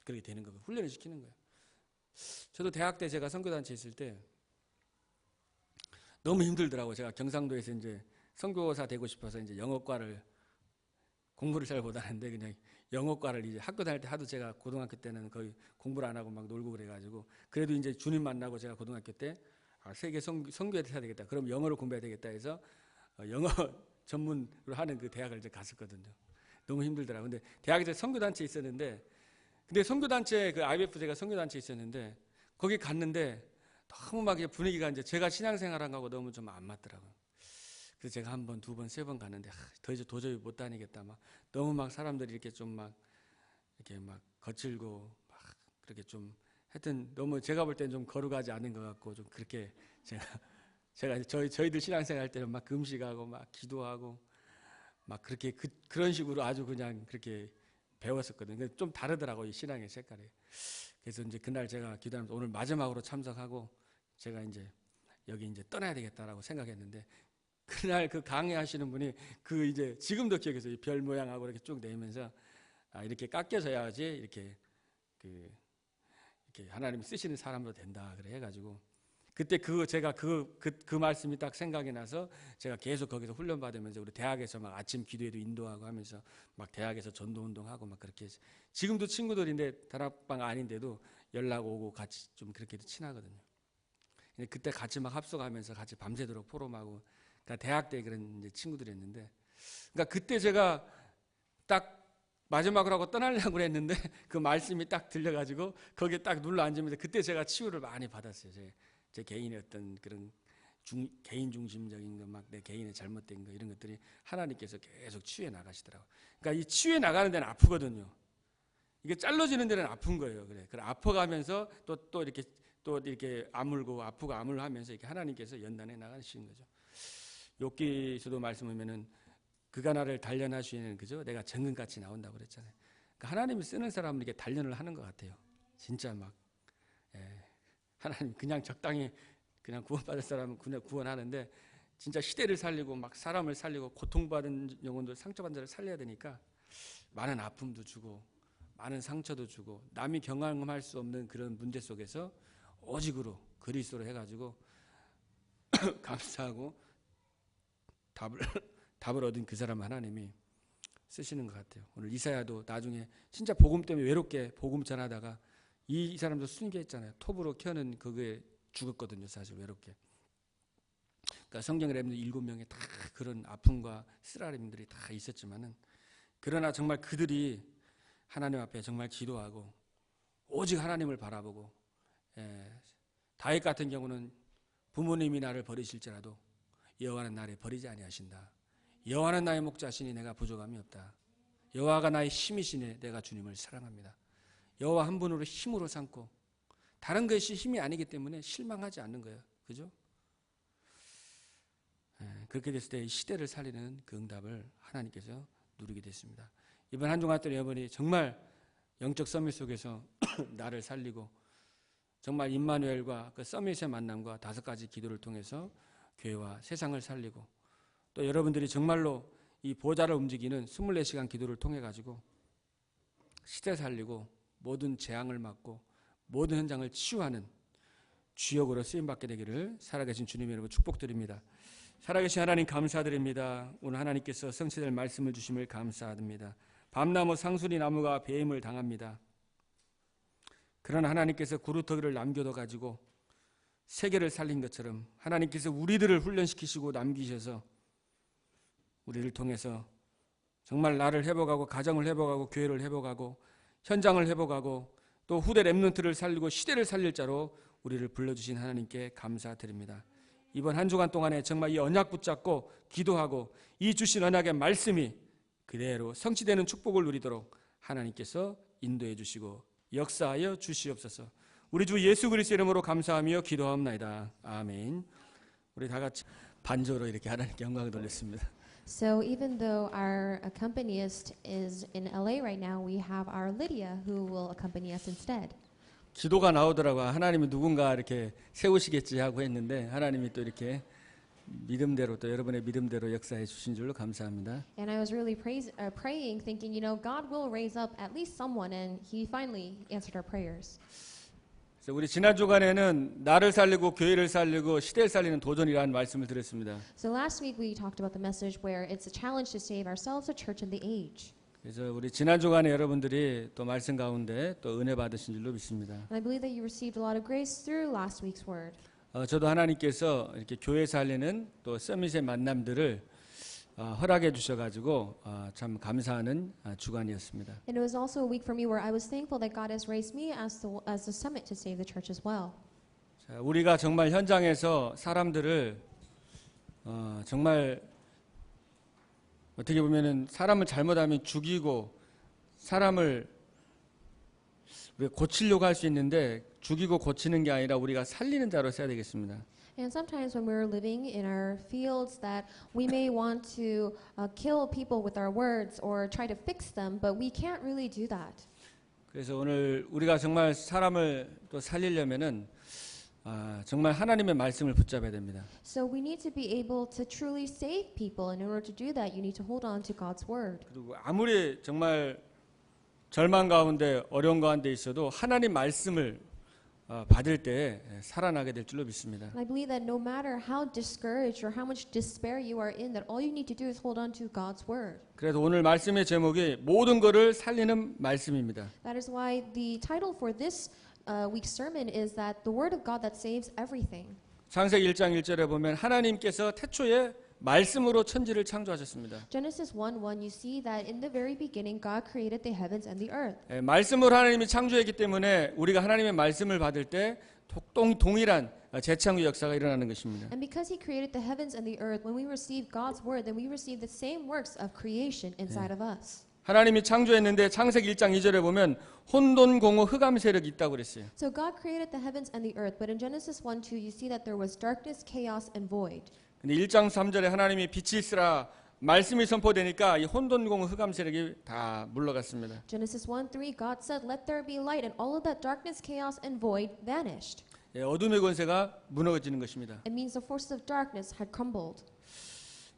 그렇게 되는 거예요. 훈련을 시키는 거예요. 저도 대학 때 제가 선교단체 있을 때 너무 힘들더라고요. 제가 경상도에서 이제 선교사 되고 싶어서 이제 영어과를 공부를 잘 못하는데 그냥 영어과를 이제 학교 다닐 때 하도 제가 고등학교 때는 거의 공부를 안 하고 막 놀고 그래가지고 그래도 이제 주님 만나고 제가 고등학교 때 세계 선교에 해야 되겠다. 그럼 영어를 공부해야 되겠다 해서 영어 전문으로 하는 그 대학을 이제 갔었거든요. 너무 힘들더라고요. 근데 대학에서 선교단체 있었는데 근데 선교단체 그 IBF 제가 선교단체 있었는데 거기 갔는데 너무 막 분위기가 이제 제가 신앙생활한 거하고 너무 좀 안 맞더라고요. 그래서 제가 한 번, 두 번, 세 번 갔는데 도저히 못 다니겠다. 막 너무 막 사람들이 이렇게 좀 막 이렇게 막 거칠고 막 그렇게 좀 하여튼 너무 제가 볼 때는 좀 거룩하지 않은 것 같고 좀 그렇게 제가 저희들 신앙생활 할 때는 막 금식하고 막 기도하고 막 그렇게 그런 식으로 아주 그냥 그렇게 배웠었거든요. 근데 좀 다르더라고요, 이 신앙의 색깔이. 그래서 이제 그날 제가 기도하면서 오늘 마지막으로 참석하고 제가 이제 여기 이제 떠나야 되겠다라고 생각했는데 그날 그 강의하시는 분이 그 이제 지금도 기억해서 이 별 모양하고 이렇게 쭉 내면서 이렇게 깎여져야지 이렇게 이렇게 하나님이 쓰시는 사람으로 된다 그래 해가지고 그때 제가 그 말씀이 딱 생각이 나서 제가 계속 거기서 훈련 받으면서 우리 대학에서 막 아침 기도회도 인도하고 하면서 막 대학에서 전도 운동하고 막 그렇게 해서 지금도 친구들인데 다락방 아닌데도 연락 오고 같이 좀 그렇게 친하거든요. 그때 같이 막 합숙하면서 같이 밤새도록 포럼하고 그러니까 대학 때 그런 이제 친구들이었는데 그러니까 그때 제가 딱 마지막으로 하고 떠나려고 그랬는데 그 말씀이 딱 들려가지고 거기에 딱 눌러 앉으면서 그때 제가 치유를 많이 받았어요. 제 개인의 어떤 그런 개인 중심적인 거, 막 내 개인의 잘못된 거 이런 것들이 하나님께서 계속 치유해 나가시더라고요. 그러니까 이 치유해 나가는 데는 아프거든요. 이게 잘라지는 데는 아픈 거예요. 그래. 아파가면서 또 이렇게 아물고 아프고 아물하면서 이렇게 하나님께서 연단해 나가시는 거죠. 욥기서도 말씀하면은 그가 나를 단련하시는 그죠? 내가 정금같이 나온다고 그랬잖아요. 그러니까 하나님이 쓰는 사람은 이렇게 단련을 하는 것 같아요. 진짜 막 하나님 그냥 적당히 그냥 구원받을 사람은 그냥 구원하는데 진짜 시대를 살리고 막 사람을 살리고 고통받은 영혼들 상처받은 자를 살려야 되니까 많은 아픔도 주고 많은 상처도 주고 남이 경험할 수 없는 그런 문제 속에서 오직으로 그리스도로 해가지고 감사하고 답을 얻은 그 사람 하나님이 쓰시는 것 같아요. 오늘 이사야도 나중에 진짜 복음 때문에 외롭게 복음 전하다가 이 사람도 순교했잖아요. 톱으로 켜는 그게 죽었거든요. 사실 외롭게. 그러니까 성경에 보면 7명의 다 그런 아픔과 쓰라림들이 다 있었지만은 그러나 정말 그들이 하나님 앞에 정말 기도하고 오직 하나님을 바라보고 다윗 같은 경우는 부모님이 나를 버리실지라도 여호와는 나를 버리지 아니하신다. 여호와는 나의 목자시니 내가 부족함이 없다. 여호와가 나의 힘이시니 내가 주님을 사랑합니다. 여호와 한 분으로 힘으로 삼고 다른 것이 힘이 아니기 때문에 실망하지 않는 거예요. 그죠? 그렇게 됐을 때 시대를 살리는 그 응답을 하나님께서 누리게 됐습니다. 이번 한 주간 동안 여러분이 정말 영적 서밋 속에서 나를 살리고 정말 임마누엘과 그 서밋의 만남과 5가지 기도를 통해서 교회와 세상을 살리고 또 여러분들이 정말로 이 보좌를 움직이는 24시간 기도를 통해 가지고 시대 살리고 모든 재앙을 막고 모든 현장을 치유하는 주역으로 쓰임받게 되기를 살아계신 주님 여러분 축복드립니다. 살아계신 하나님 감사드립니다. 오늘 하나님께서 성취될 말씀을 주심을 감사드립니다. 밤나무 상수리 나무가 배임을 당합니다. 그러나 하나님께서 구루터기를 남겨둬 가지고 세계를 살린 것처럼 하나님께서 우리들을 훈련시키시고 남기셔서 우리를 통해서 정말 나를 회복하고 가정을 회복하고 교회를 회복하고 현장을 회복하고 또 후대 렘넌트를 살리고 시대를 살릴 자로 우리를 불러주신 하나님께 감사드립니다. 이번 한 주간 동안에 정말 이 언약 붙잡고 기도하고 이 주신 언약의 말씀이 그대로 성취되는 축복을 누리도록 하나님께서 인도해 주시고 역사하여 주시옵소서. 우리 주 예수 그리스도의 이름으로 감사하며 기도하옵나이다. 아멘. 우리 다 같이 반주로 이렇게 하나님께 영광을 돌렸습니다. So even though our accompanist is in LA right now, we have our Lydia who will accompany us instead. 기도가 나오더라고요. 하나님이 누군가 이렇게 세우시겠지 하고 했는데 하나님이 또 이렇게 믿음대로 또 여러분의 믿음대로 역사해 주신 줄로 감사합니다. And I was really praying, thinking, God will raise up at least someone, and He finally answered our prayers. 그래서 우리 지난 주간에는 나를 살리고 교회를 살리고 시대를 살리는 도전이라는 말씀을 드렸습니다. So last week we talked about the message where it's a challenge to save ourselves, the church, and the age. 그래서 우리 지난 주간에 여러분들이 또 말씀 가운데 또 은혜 받으신 줄로 믿습니다. And I believe that you received a lot of grace through last week's word. 저도 하나님께서 이렇게 교회 살리는 또 서밋의 만남들을 허락해 주셔가지고 참 감사하는 주간이었습니다. And it was also a week for me where I was thankful that God has raised me as the summit to save the church as well. 자, 우리가 정말 현장에서 사람들을 정말 어떻게 보면은 사람을 잘못하면 죽이고 사람을 우리가 고치려고 할 수 있는데 죽이고 고치는 게 아니라 우리가 살리는 자로 써야 되겠습니다. And sometimes when we're living in our fields that we may want to kill people with our words or try to fix them, but we can't really do that. 그래서 오늘 우리가 정말 사람을 또 살리려면은 정말 하나님의 말씀을 붙잡아야 됩니다. So we need to be able to truly save people, and in order to do that, you need to hold on to God's word. 그리고 아무리 정말 절망 가운데 어려운 가운데 있어도 하나님 말씀을 받을 때 살아나게 될 줄로 믿습니다. And I believe that no matter how discouraged or how much despair you are in, that all you need to do is hold on to God's word. 그래서 오늘 말씀의 제목이 모든 것을 살리는 말씀입니다. That is why the title for this week's sermon is that the word of God that saves everything. 창세기 1장 1절에 보면 하나님께서 태초에 말씀으로 천지를 창조하셨습니다. Genesis 1:1 you see that in the very beginning God created the heavens and the earth. 말씀으로 하나님이 창조했기 때문에 우리가 하나님의 말씀을 받을 때 동일한 재창조 역사가 일어나는 것입니다. And because he created the heavens and the earth, when we receive God's word, then we receive the same works of creation inside of us. 하나님이 창조했는데 창세기 1장 2절에 보면 혼돈 공허 흑암 세력이 있다고 그랬어요. So God created the heavens and the earth, but in Genesis 1:2 you see that there was darkness, chaos, and void. 근데 1장 3절에 하나님이 빛이 있으라 말씀이 선포되니까 이 혼돈 공허 흑암 세력이 다 물러갔습니다. Genesis 1:3 God said, "Let there be light," and all of that darkness, chaos, and void vanished. 어둠의 권세가 무너지는 것입니다. It means the forces of darkness had crumbled.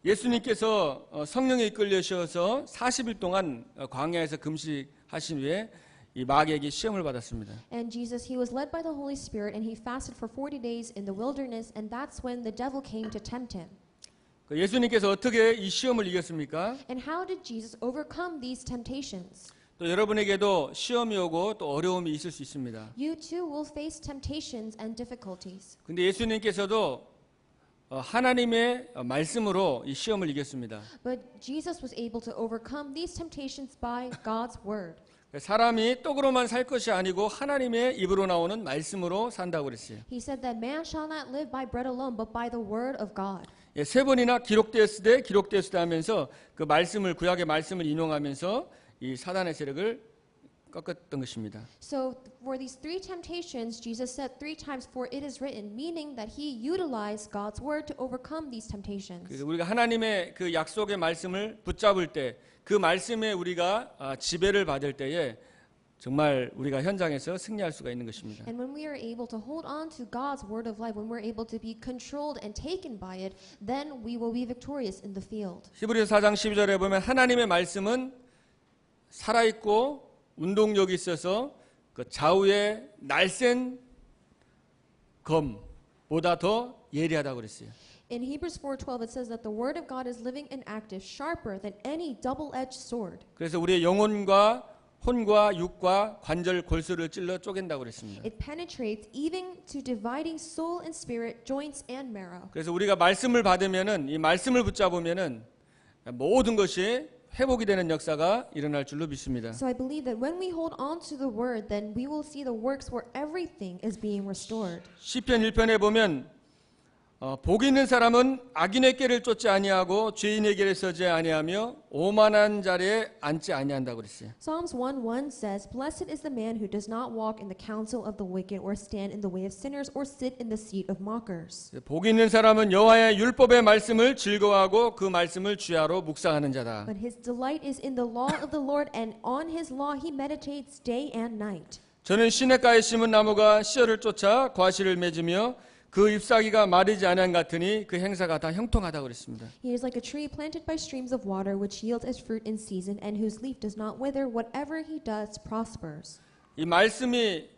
예수님께서 성령에 이끌려셔서 40일 동안 광야에서 금식하신 후에 이 마귀에게 시험을 받았습니다. And Jesus, he was led by the Holy Spirit, and he fasted for 40 days in the wilderness, and that's when the devil came to tempt him. 예수님께서 어떻게 이 시험을 이겼습니까? And how did Jesus overcome these temptations? 또 여러분에게도 시험이 오고 또 어려움이 있을 수 있습니다. You too will face temptations and difficulties. 근데 예수님께서도 하나님의 말씀으로 이 시험을 이겼습니다. But Jesus was able to overcome these temptations by God's word. 사람이 떡으로만 살 것이 아니고 하나님의 입으로 나오는 말씀으로 산다고 그랬어요. He said that man shall not live by bread alone, but by the word of God. 세 번이나 기록되었을 때 하면서 그 말씀을 구약의 말씀을 인용하면서 이 사단의 세력을 꺾었던 것입니다. So for these three temptations, Jesus said 3 times, "For it is written," meaning that he utilized God's word to overcome these temptations. 그래서 우리가 하나님의 그 약속의 말씀을 붙잡을 때, 그 말씀에 우리가 지배를 받을 때에 정말 우리가 현장에서 승리할 수가 있는 것입니다. And when we are able to hold on to God's word of life, when we're able to be controlled and taken by it, then we will be victorious in the field. 히브리서 4장 12절에 보면 하나님의 말씀은 살아있고 운동력이 있어서 그 좌우의 날쌘 검보다 더 예리하다고 그랬어요. In Hebrews 4:12 it says that the word of God is living and active, sharper than any double-edged sword. 그래서 우리의 영혼과 혼과 육과 관절 골수를 찔러 쪼갠다고 그랬습니다. It penetrates even to dividing soul and spirit, joints and marrow. 그래서 우리가 말씀을 받으면은 이 말씀을 붙잡으면은 모든 것이 회복이 되는 역사가 일어날 줄로 믿습니다. So I believe that when we hold on to the word, then we will see the works where everything is being restored. 시편 1편에 보면 복 있는 사람은 악인의 길을 쫓지 아니하고 죄인의 길에 서지 아니하며 오만한 자리에 앉지 아니한다고 그랬어요. Psalms 1:1 says, "Blessed is the man who does not walk in the counsel of the wicked, or stand in the way of sinners, or sit in the seat of mockers." 복 있는 사람은 여호와의 율법의 말씀을 즐거워하고 그 말씀을 주야로 묵상하는 자다. But his delight is in the law of the Lord, and on his law he meditates day and night. 저는 시냇가에 심은 나무가 씨알을 쫓아 과실을 맺으며 그 잎사귀가 마르지 아니한 같으니 그 행사가 다 형통하다고 그랬습니다. He is like a tree planted by streams of water, which yields its fruit in season, and whose leaf does not wither. Whatever he does prospers. 이 말씀이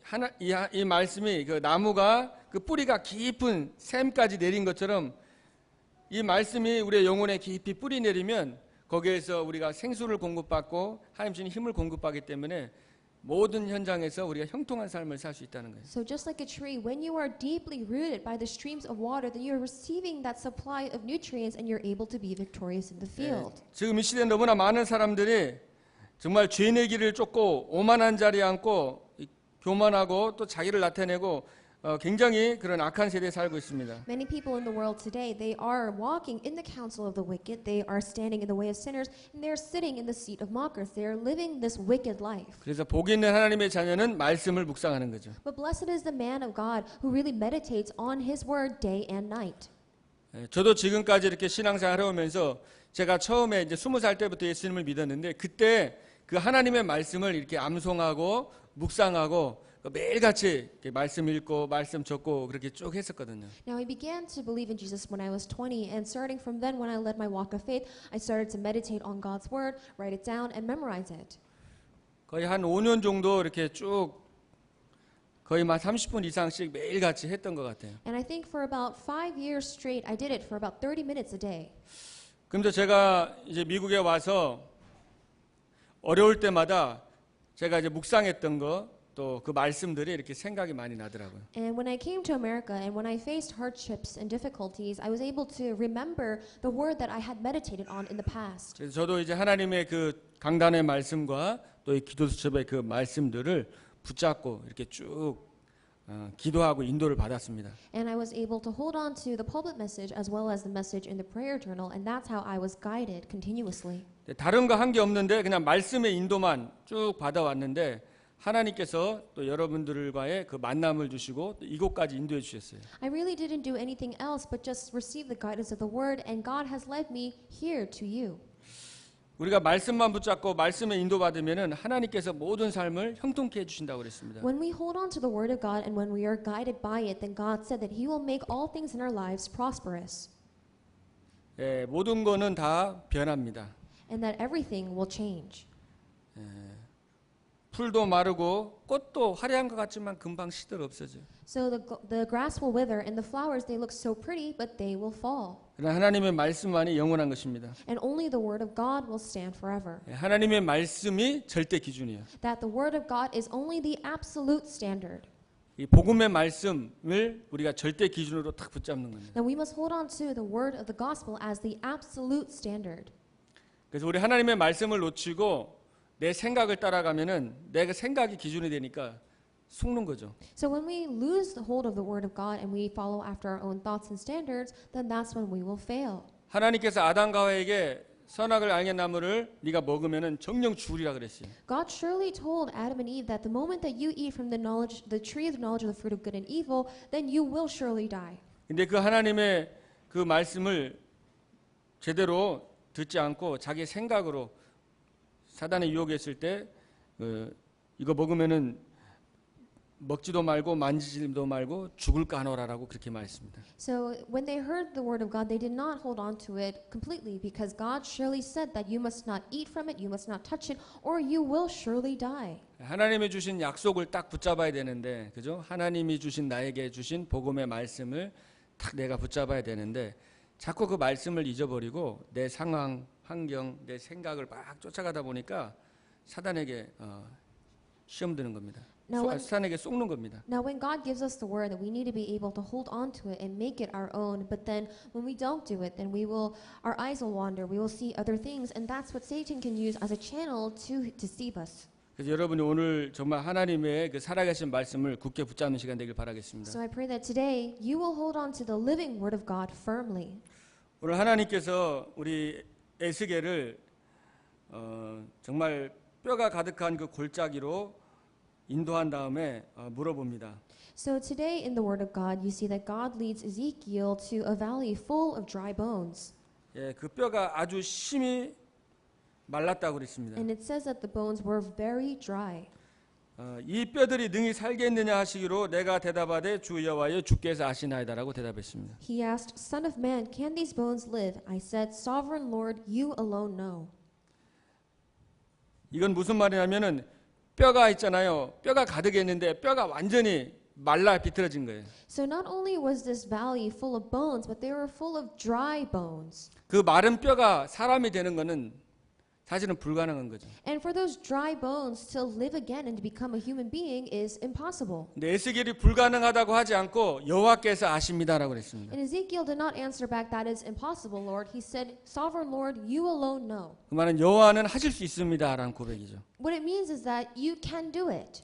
그 나무가 그 뿌리가 깊은 샘까지 내린 것처럼 이 말씀이 우리의 영혼에 깊이 뿌리 내리면 거기에서 우리가 생수를 공급받고 하나님 주신 힘을 공급받기 때문에 모든 현장에서 우리가 형통한 삶을 살 수 있다는 거예요. So just like a tree, when you are deeply rooted by the streams of water, then you are receiving that supply of nutrients, and you're able to be victorious in the field. 지금 이 시대에 너무나 많은 사람들이 정말 죄인의 길을 쫓고 오만한 자리에 앉고 교만하고 또 자기를 나타내고 굉장히 그런 악한 세대에 살고 있습니다. Many people in the world today, they are walking in the counsel of the wicked, they are standing in the way of sinners, and they are sitting in the seat of mockers. They are living this wicked life. 그래서 복 있는 하나님의 자녀는 말씀을 묵상하는 거죠. But blessed is the man of God who really meditates on his word day and night. 저도 지금까지 이렇게 신앙생활 해오면서 제가 처음에 이제 20살 때부터 예수님을 믿었는데 그때 그 하나님의 말씀을 이렇게 암송하고 묵상하고 매일같이 말씀 읽고 말씀 적고 그렇게 쭉 했었거든요. Now I began to believe in Jesus when I was 20, and starting from then when I led my walk of faith, I started to meditate on God's word, write it down, and memorize it. 거의 한 5년 정도 이렇게 쭉 거의 한 30분 이상씩 매일같이 했던 것 같아요. And I think for about 5 years straight, I did it for about 30 minutes a day. 그런데 제가 이제 미국에 와서 어려울 때마다 제가 이제 묵상했던 거 또 그 말씀들이 이렇게 생각이 많이 나더라고요. And when I came to America and when I faced hardships and difficulties, I was able to remember the word that I had meditated on in the past. 그래서 저도 이제 하나님의 그 강단의 말씀과 또 이 기도 수첩의 그 말씀들을 붙잡고 이렇게 쭉 기도하고 인도를 받았습니다. And I was able to hold on to the pulpit message as well as the message in the prayer journal, and that's how I was guided continuously. 다른 거 한 게 없는데 그냥 말씀의 인도만 쭉 받아왔는데 하나님께서 또 여러분들과의 그 만남을 주시고 또 이곳까지 인도해 주셨어요. I really didn't do anything else but just receive the guidance of the word, and God has led me here to you. 우리가 말씀만 붙잡고 말씀에 인도받으면은 하나님께서 모든 삶을 형통케 해주신다고 그랬습니다. When we hold on to the word of God and when we are guided by it, then God said that He will make all things in our lives prosperous, 예, 모든 거는 다 변합니다. and that everything will change. 풀도 마르고 꽃도 화려한 것 같지만 금방 시들어 없어져요. So the grass will wither and the flowers, they look so pretty, but they will fall. 그러나 하나님의 말씀만이 영원한 것입니다. And only the word of God will stand forever. 예, 하나님의 말씀이 절대 기준이에요. That the word of God is only the absolute standard. 이 복음의 말씀을 우리가 절대 기준으로 딱 붙잡는 겁니다. Now we must hold on to the word of the gospel as the absolute standard. 그래서 우리 하나님의 말씀을 놓치고 내 생각을 따라가면은 내 생각이 기준이 되니까 속는 거죠. So when we lose the hold of the word of God and we follow after our own thoughts and standards, then that's when we will fail. 하나님께서 아담과 하와에게 선악을 알게 나무를 네가 먹으면은 정령 죽으리라 그랬어요. God surely told Adam and Eve that the moment that you eat from the tree of the knowledge of the fruit of good and evil, then you will surely die. 근데 그 하나님의 그 말씀을 제대로 듣지 않고 자기 생각으로 사단에 유혹했을 때 이거 먹으면은 먹지도 말고 만지지도 말고 죽을까 하노라라고 그렇게 말했습니다. So when they heard the word of God, they did not hold on to it completely because God surely said that you must not eat from it, you must not touch it, or you will surely die. 하나님이 주신 약속을 딱 붙잡아야 되는데, 그죠? 하나님이 주신 나에게 주신 복음의 말씀을 딱 내가 붙잡아야 되는데 자꾸 그 말씀을 잊어버리고 내 상황, 환경, 내 생각을 막 쫓아가다 보니까 사단에게 시험 드는 겁니다. 사단에게 속는 겁니다. Now when God gives us the word, that we need to be able to hold on to it and make it our own. But then when we don't do it, then our eyes will wander. We will see other things, and that's what Satan can use as a channel to deceive us. 그래서 여러분이 오늘 정말 하나님의 그 살아계신 말씀을 굳게 붙잡는 시간 되길 바라겠습니다. So I pray that today you will hold on to the living word of God firmly. 오늘 하나님께서 우리 에스겔을 정말 뼈가 가득한 그 골짜기로 인도한 다음에 물어봅니다. So today in the word of God, you see that God leads Ezekiel to a valley full of dry bones. 예, 그 뼈가 아주 심히 말랐다고 그랬습니다. And it says that the bones were very dry. 이 뼈들이 능히 살겠느냐 하시기로 내가 대답하되 주 여호와여 주께서 아시나이다라고 대답했습니다. He asked, Son of man, can these bones live? I said, Sovereign Lord, you alone know. 이건 무슨 말이냐면은 뼈가 있잖아요. 뼈가 가득했는데 뼈가 완전히 말라 비틀어진 거예요. So not only was this valley full of bones, but they were full of dry bones. 그 마른 뼈가 사람이 되는 거는 사실은 불가능한 거죠. And for those dry bones to live again and to become a human being is impossible. 근데 에스겔이 불가능하다고 하지 않고 여호와께서 아십니다라고 그랬습니다. And Ezekiel did not answer back, that is impossible, Lord. He said, Sovereign Lord, you alone know. 그 말은 여호와는 하실 수 있습니다라는 고백이죠. What it means is that you can do it.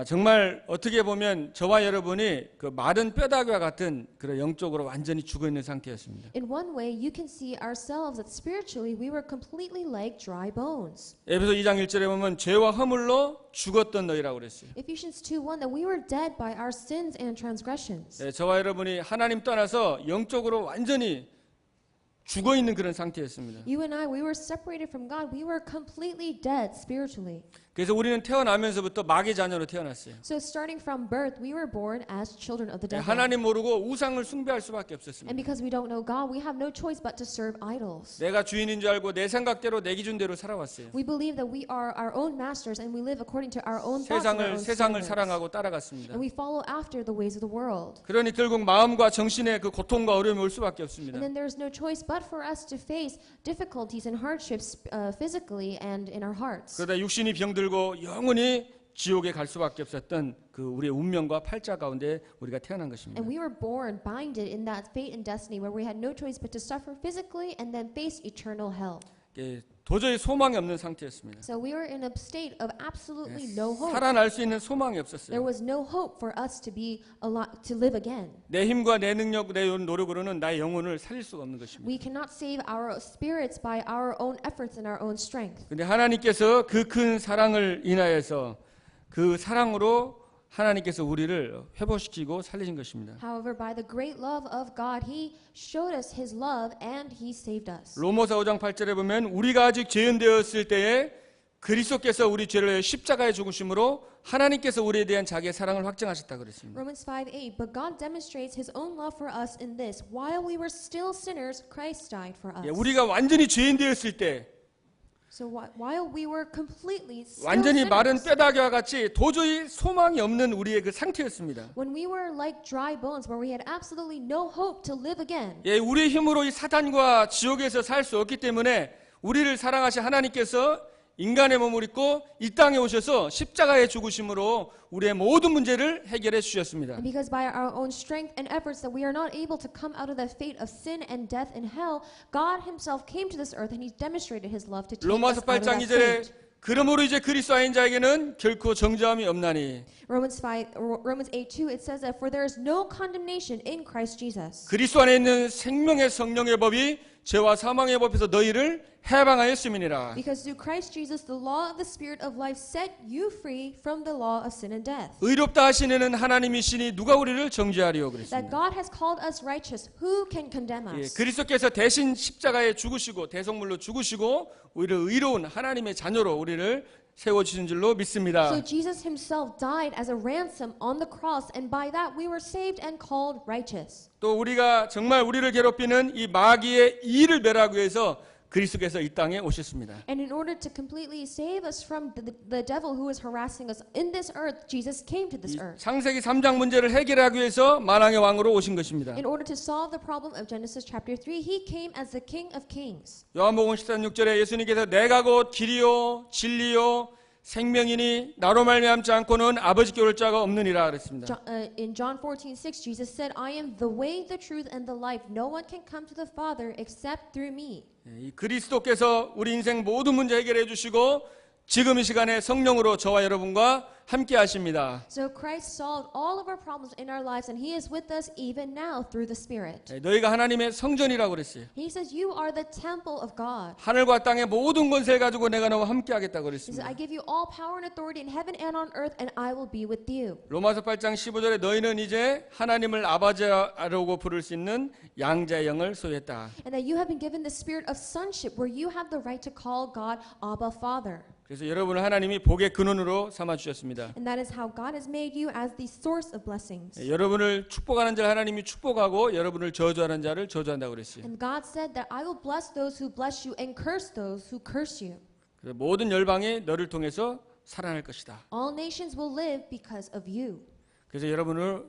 정말 어떻게 보면 저와 여러분이 그 마른 뼈다귀와 같은 그런 영적으로 완전히 죽어 있는 상태였습니다. In one way, you can see ourselves that spiritually we were completely like dry bones. 에베소 2장 1절에 보면 죄와 허물로 죽었던 너희라고 그랬어요. Ephesians 2:1 that we were dead by our sins and transgressions. 저와 여러분이 하나님 떠나서 영적으로 완전히 죽어 있는 그런 상태였습니다. You and I, we were separated from God. We were completely dead spiritually. 그래서 우리는 태어나면서부터 마귀 자녀로 태어났어요. So starting from birth, we were born as children of the devil. 하나님 모르고 우상을 숭배할 수밖에 없었습니다. And because we don't know God, we have no choice but to serve idols. 내가 주인인 줄 알고 내 생각대로 내 기준대로 살아왔어요. We believe that we are our own masters and we live according to our own thoughts and our own 세상을 standards. 사랑하고 따라갔습니다. And we follow after the ways of the world. 그러니 결국 마음과 정신의 그 고통과 어려움이 올 수밖에 없습니다. And then there's no choice but for us to face difficulties and hardships physically and in our hearts. 그러다 육신이 병들고 영원히 지옥에 갈 수밖에 없었던 그 우리의 운명과 팔자 가운데 우리가 태어난 것입니다. And we were born binded in that fate and destiny where we had no choice but to suffer physically and then face eternal hell. 도저히 소망이 없는 상태였습니다. So we were in a state of absolutely no hope. 살아날 수 있는 소망이 There 없었어요. was no hope for us to be alive, to live again. 내 힘과 내 능력, 내 노력으로는 나의 영혼을 살릴 수가 없는 것입니다. We cannot save our spirits by our own efforts and our own strength. 근데 하나님께서 그 큰 사랑을 인하여서 그 사랑으로 하나님께서 우리를 회복시키고 살리신 것입니다. However, by the great love of God, He showed us His love and He saved us. 로마서 5장 8절에 보면 우리가 아직 죄인 되었을 때에 그리스도께서 우리 죄를 위해 십자가에 죽으심으로 하나님께서 우리에 대한 자기의 사랑을 확증하셨다 그랬습니다. Romans 5:8. But God demonstrates His own love for us in this: while we were still sinners, Christ died for us. 우리가 완전히 죄인 되었을 때 So while we were completely still 완전히 마른 sinners, 뼈다귀와 같이 도저히 소망이 없는 우리의 그 상태였습니다. when we were like dry bones, where we had absolutely no hope to live again. 우리의 힘으로 이 사탄과 지옥에서 살 수 없기 때문에 우리를 사랑하신 하나님께서 인간의 몸을 입고 이 땅에 오셔서 십자가에 죽으심으로 우리의 모든 문제를 해결해 주셨습니다. And because by our own strength and efforts that we are not able to come out of the fate of sin and death and hell, God Himself came to this earth and He demonstrated His love to take us 로마서 out of 8장 that 2절에 fate. 그러므로 이제 그리스도인 자에게는 결코 정죄함이 없나니 Romans 8:2 it says that for there is no condemnation in Christ Jesus. 그리스도 안에 있는 생명의 성령의 법이 죄와 사망의 법에서 너희를 해방하였음이니라. Because through Christ Jesus the law of the Spirit of life set you free from the law of sin and death. 의롭다 하시는 하나님이시니 누가 우리를 정죄하리요 That 그랬습니다. God has called us righteous. Who can condemn us? 그리스도께서 대신 십자가에 죽으시고 대속물로 죽으시고 우리를 의로운 하나님의 자녀로 우리를 세워주신 줄로 믿습니다. So Jesus Himself died as a ransom on the cross, and by that we were saved and called righteous. 또 우리가 정말 우리를 괴롭히는 이 마귀의 이를 멸하기 위해서 그리스도께서 이 땅에 오셨습니다. And in order to completely save us from the devil who is harassing us in this earth, Jesus came to this earth. 창세기 3장 문제를 해결하기 위해서 만왕의 왕으로 오신 것입니다. In order to solve the problem of Genesis chapter 3, He came as the King of Kings. 요한복음 14장 6절에 예수님께서 내가 곧 길이요 진리요 생명이니 나로 말미암지 않고는 아버지께 올 자가 없느니라 그랬습니다. In John 14:6, Jesus said, "I am the way, the truth, and the life. No one can come to the Father except through me." 이 그리스도께서 우리 인생 모든 문제 해결해 주시고 지금 이 시간에 성령으로 저와 여러분과 함께 하십니다. So Christ solved all of our problems in our lives, and He is with us even now through the Spirit. 너희가 하나님의 성전이라고 그랬어요. He says, "You are the temple of God." 하늘과 땅의 모든 권세를 가지고 내가 너와 함께 하겠다고 He says, 그랬습니다. "I give you all power and authority in heaven and on earth, and I will be with you." 로마서 8장 15절에 너희는 이제 하나님을 아버지라고 부를 수 있는 양자의 영을 소유했다. And that you have been given the spirit of sonship, where you have the right to call God Abba Father. 그래서 여러분을 하나님이 복의 근원으로 삼아 주셨습니다. And that is how God has made you as the source of blessings. 여러분을 축복하는 자를 하나님이 축복하고 여러분을 저주하는 자를 저주한다고 그랬어요. And God said that I will bless those who bless you and curse those who curse you. 그래서 모든 열방이 너를 통해서 살아날 것이다. All nations will live because of you. 그래서 여러분을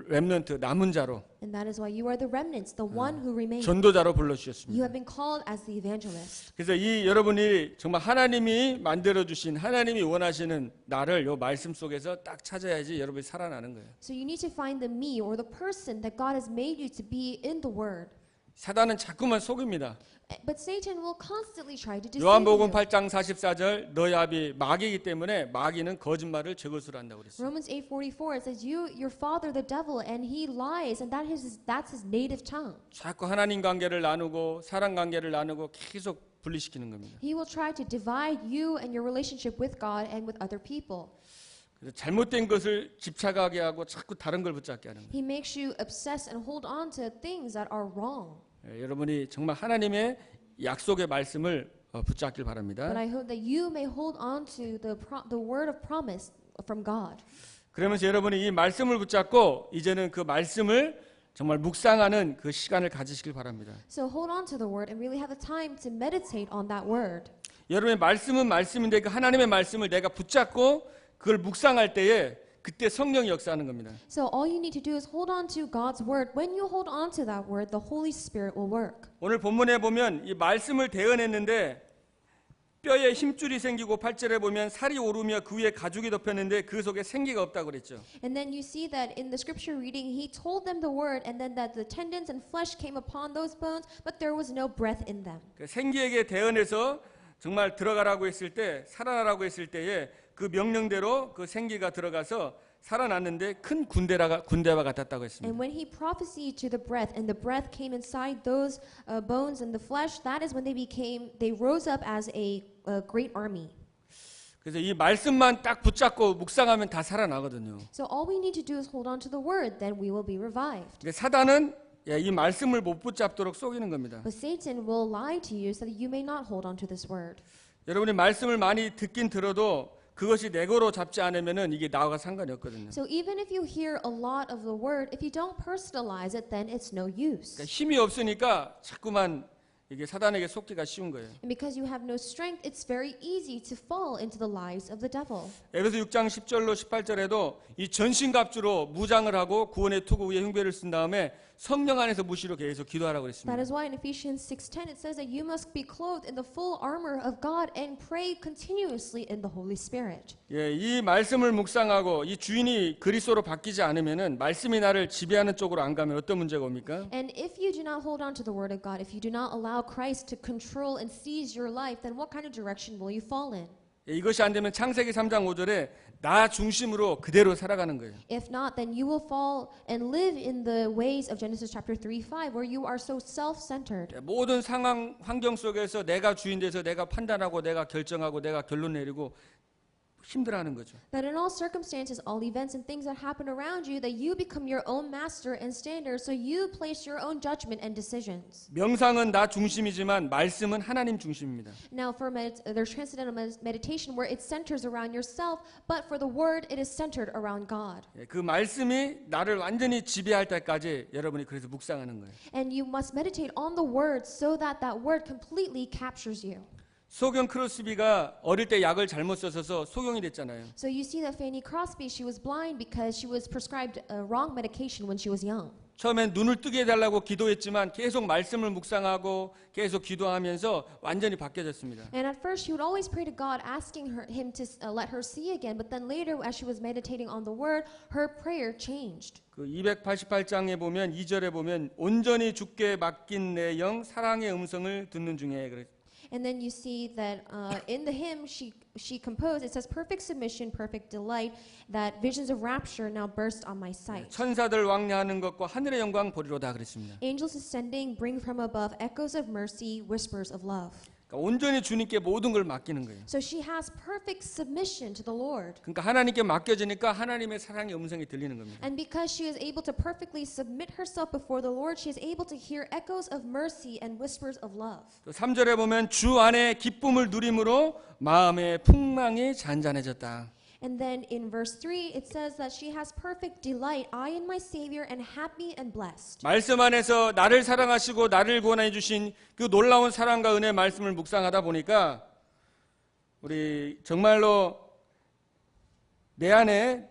렘넌트 남은 자로 And that is why you are the remnants, the one who remains. 전도자로 불러 You 주셨습니다. have been called as the evangelist. 그래서 이 여러분이 정말 하나님이 만들어 주신 하나님이 원하시는 나를 요 말씀 속에서 딱 찾아야지 여러분이 살아나는 거예요. So you need to find the me or the person that God has made you to be in the Word. 사단은 자꾸만 속입니다. But Satan will constantly try to deceive 요한복음 you. 8장 44절 너희 아비 마귀이기 때문에 마귀는 거짓말을 저것으로 한다고 그랬어요. Romans 8:44 it says your father the devil and he lies and that's his native tongue. 자꾸 하나님 관계를 나누고 사람 관계를 나누고 계속 분리시키는 겁니다. He will try to divide you and your relationship with God and with other people. 그래서 잘못된 것을 집착하게 하고 자꾸 다른 걸 붙잡게 하는 거예요. He makes you obsess and hold on to things that are wrong. 여러분이 정말 하나님의 약속의 말씀을 붙잡길 바랍니다. But I hope that you may hold on to the word of promise from God. 그러면서 여러분이 이 말씀을 붙잡고 이제는 그 말씀을 정말 묵상하는 그 시간을 가지시길 바랍니다. So hold on to the word and really have the time to meditate on that word. 여러분의 말씀은 말씀인데 그 하나님의 말씀을 내가 붙잡고 그걸 묵상할 때에 그때 성령이 역사하는 겁니다. So all you need to do is hold on to God's word. When you hold on to that word, the Holy Spirit will work. 오늘 본문에 보면 이 말씀을 대언했는데 뼈에 힘줄이 생기고 8절에 보면 살이 오르며 그 위에 가죽이 덮였는데 그 속에 생기가 없다고 그랬죠. And then you see that in the scripture reading, he told them the word, and then that the tendons and flesh came upon those bones, but there was no breath in them. 생기에게 대언해서 정말 들어가라고 했을 때, 살아나라고 했을 때에 그 명령대로 그 생기가 들어가서 살아났는데 큰 군대와 같았다고 했습니다. And when he prophesied to the breath, and the breath came inside those bones and the flesh, that is when they rose up as a great army. 그래서 이 말씀만 딱 붙잡고 묵상하면 다 살아나거든요. So all we need to do is hold on to the word, then we will be revived. 사단은 이 말씀을 못 붙잡도록 속이는 겁니다. But Satan will lie to you so that you may not hold on to this word. 여러분이 말씀을 많이 듣긴 들어도 그것이 내거로 잡지 않으면은 이게 나와 상관이 없거든요. So even if you hear a lot of the word, if you don't personalize it, then it's no use. 그러니까 힘이 없으니까 자꾸만 이게 사단에게 속기가 쉬운 거예요. And because you have no strength, it's very easy to fall into the lies of the devil. 에베소 6장 10절로 18절에도 이 전신갑주로 무장을 하고 구원의 투구 위에 흉배를 쓴 다음에 성령 안에서 무시로 계속 기도하라고 그랬습니다. That is why in Ephesians 6:10 it says that you must be clothed in the full armor of God and pray continuously in the Holy Spirit. 이 말씀을 묵상하고 이 주인이 그리스도로 바뀌지 않으면은 말씀이 나를 지배하는 쪽으로 안 가면 어떤 문제가 옵니까? And if you do not hold on to the word of God, if you do not allow Christ to control and seize your life, then what kind of direction will you fall in? 이것이 안 되면 창세기 3장 5절에 나 중심으로 그대로 살아가는 거예요. If not, then you will fall and live in the ways of Genesis chapter 3:5, where you are so self-centered. 모든 상황 환경 속에서 내가 주인 돼서 내가 판단하고 내가 결정하고 내가 결론 내리고 힘들어하는 거죠. That in all circumstances, all events and things that happen around you, that you become your own master and standard, so you place your own judgment and decisions. 명상은 나 중심이지만 말씀은 하나님 중심입니다. Now, for there's transcendental meditation where it centers around yourself, but for the word, it is centered around God. 그 말씀이 나를 완전히 지배할 때까지 여러분이 그래서 묵상하는 거예요. And you must meditate on the word so that that word completely captures you. 소경 크로스비가 어릴 때 약을 잘못 써서 소경이 됐잖아요. So you see that Fanny Crosby, she was blind because she was prescribed a wrong medication when she was young. 처음엔 눈을 뜨게 해달라고 기도했지만 계속 말씀을 묵상하고 계속 기도하면서 완전히 바뀌어졌습니다. And at first she would always pray to God asking him to let her see again, but then later as she was meditating on the word, her prayer changed. 그 288장에 보면 2절에 보면 온전히 주께 맡긴 내 영 사랑의 음성을 듣는 중에 그래. And then you see that in the hymn she composed, it says, perfect submission, perfect delight, that visions of rapture now burst on my sight. 천사들 왕래하는 것과 하늘의 영광 보리로다 그랬습니다. Angels ascending bring from above echoes of mercy, whispers of love. 그러니까 온전히 주님께 모든 걸 맡기는 거예요. So she has perfect submission to the Lord. 그러니까 하나님께 맡겨지니까 하나님의 사랑의 음성이 들리는 겁니다. And because she is able to perfectly submit herself before the Lord, she is able to hear echoes of mercy and whispers of love. 또 3절에 보면 주 안에 기쁨을 누림으로 마음의 풍망이 잔잔해졌다. And then in verse 3, it says that she has perfect delight, I in my Savior, and happy and blessed. 말씀 안에서 나를 사랑하시고 나를 구원해 주신 그 놀라운 사랑과 은혜의 말씀을 묵상하다 보니까 우리 정말로 내 안에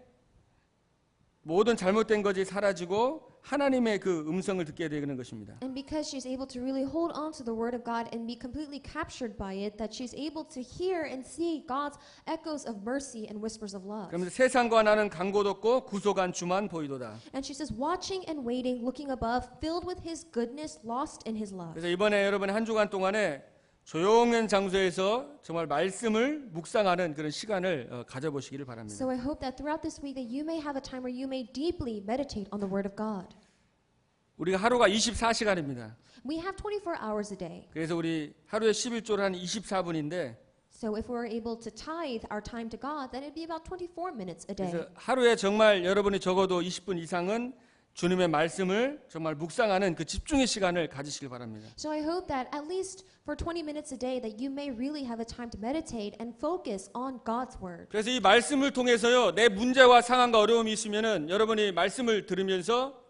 모든 잘못된 것이 사라지고 하나님의 그 음성을 듣게 되는 것입니다. And because she's able to really hold on to the word of God and be completely captured by it, that she's able to hear and see God's echoes of mercy and whispers of love. 그러면서 세상과 나는 간 곳 없고 구속한 주만 보이도다. And she says, watching and waiting, looking above, filled with his goodness, lost in his love. 그래서 이번에 여러분 한 주간 동안에 조용한 장소에서 정말 말씀을 묵상하는 그런 시간을 가져보시기를 바랍니다. So I hope that throughout this week that you may have a time where you may deeply meditate on the word of God. 우리가 하루가 24시간입니다. We have 24 hours a day. 그래서 우리 하루에 11조를 한 24분인데 So if we're able to tithe our time to God, then it'd be about 24 minutes a day. 그래서 하루에 정말 여러분이 적어도 20분 이상은 주님의 말씀을 정말 묵상하는 그 집중의 시간을 가지시길 바랍니다. So I hope that at least for 20 minutes a day that you may really have a time to meditate and focus on God's word. 그래서 이 말씀을 통해서요, 내 문제와 상황과 어려움이 있으면은 여러분이 말씀을 들으면서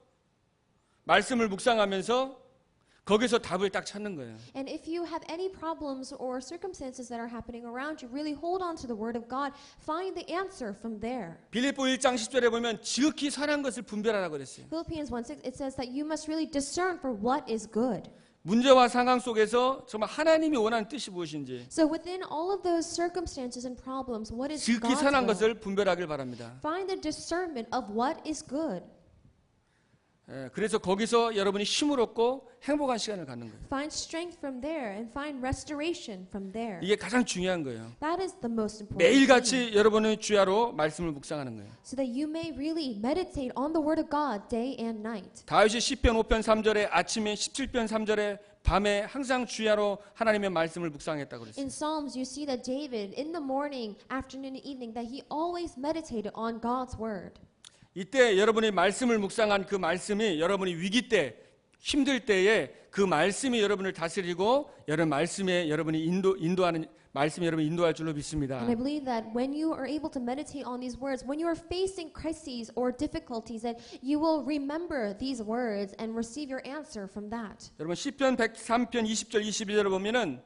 말씀을 묵상하면서 거기서 답을 딱 찾는 거예요. And if you have any problems or circumstances that are happening around you, really hold on to the word of God. Find the answer from there. 빌립보 1장 10절에 보면 지극히 선한 것을 분별하라고 그랬어요. Philippians 1:6 it says that you must really discern for what is good. 문제와 상황 속에서 정말 하나님이 원하는 뜻이 무엇인지 So within all of those circumstances and problems, what is 지극히 God's 선한 will? 것을 분별하길 바랍니다. Find the discernment of what is good. 그래서 거기서 여러분이 힘을 얻고 행복한 시간을 갖는 거예요. Find strength from there and find restoration from there. 이게 가장 중요한 거예요. That is the most important thing. 매일같이 여러분의 주야로 말씀을 묵상하는 거예요. So that you may really meditate on the word of God day and night. 다윗이 시편 5편 3절에 아침에 17편 3절에 밤에 항상 주야로 하나님의 말씀을 묵상했다고 그랬어요. In Psalms, you see that David, in the morning, afternoon, and evening, that he always meditated on God's word. 이때 여러분이 말씀을 묵상한 그 말씀이 여러분이 위기 때, 힘들 때에 그 말씀이 여러분을 다스리고 여러분 말씀에 여러분이 인도하는 말씀이 여러분 인도할 줄로 믿습니다. And I believe that when you are able to meditate on these words, when you are facing crises or difficulties, that you will remember these words and receive your answer from that. 여러분 시편 103편 20절 21절을 보면은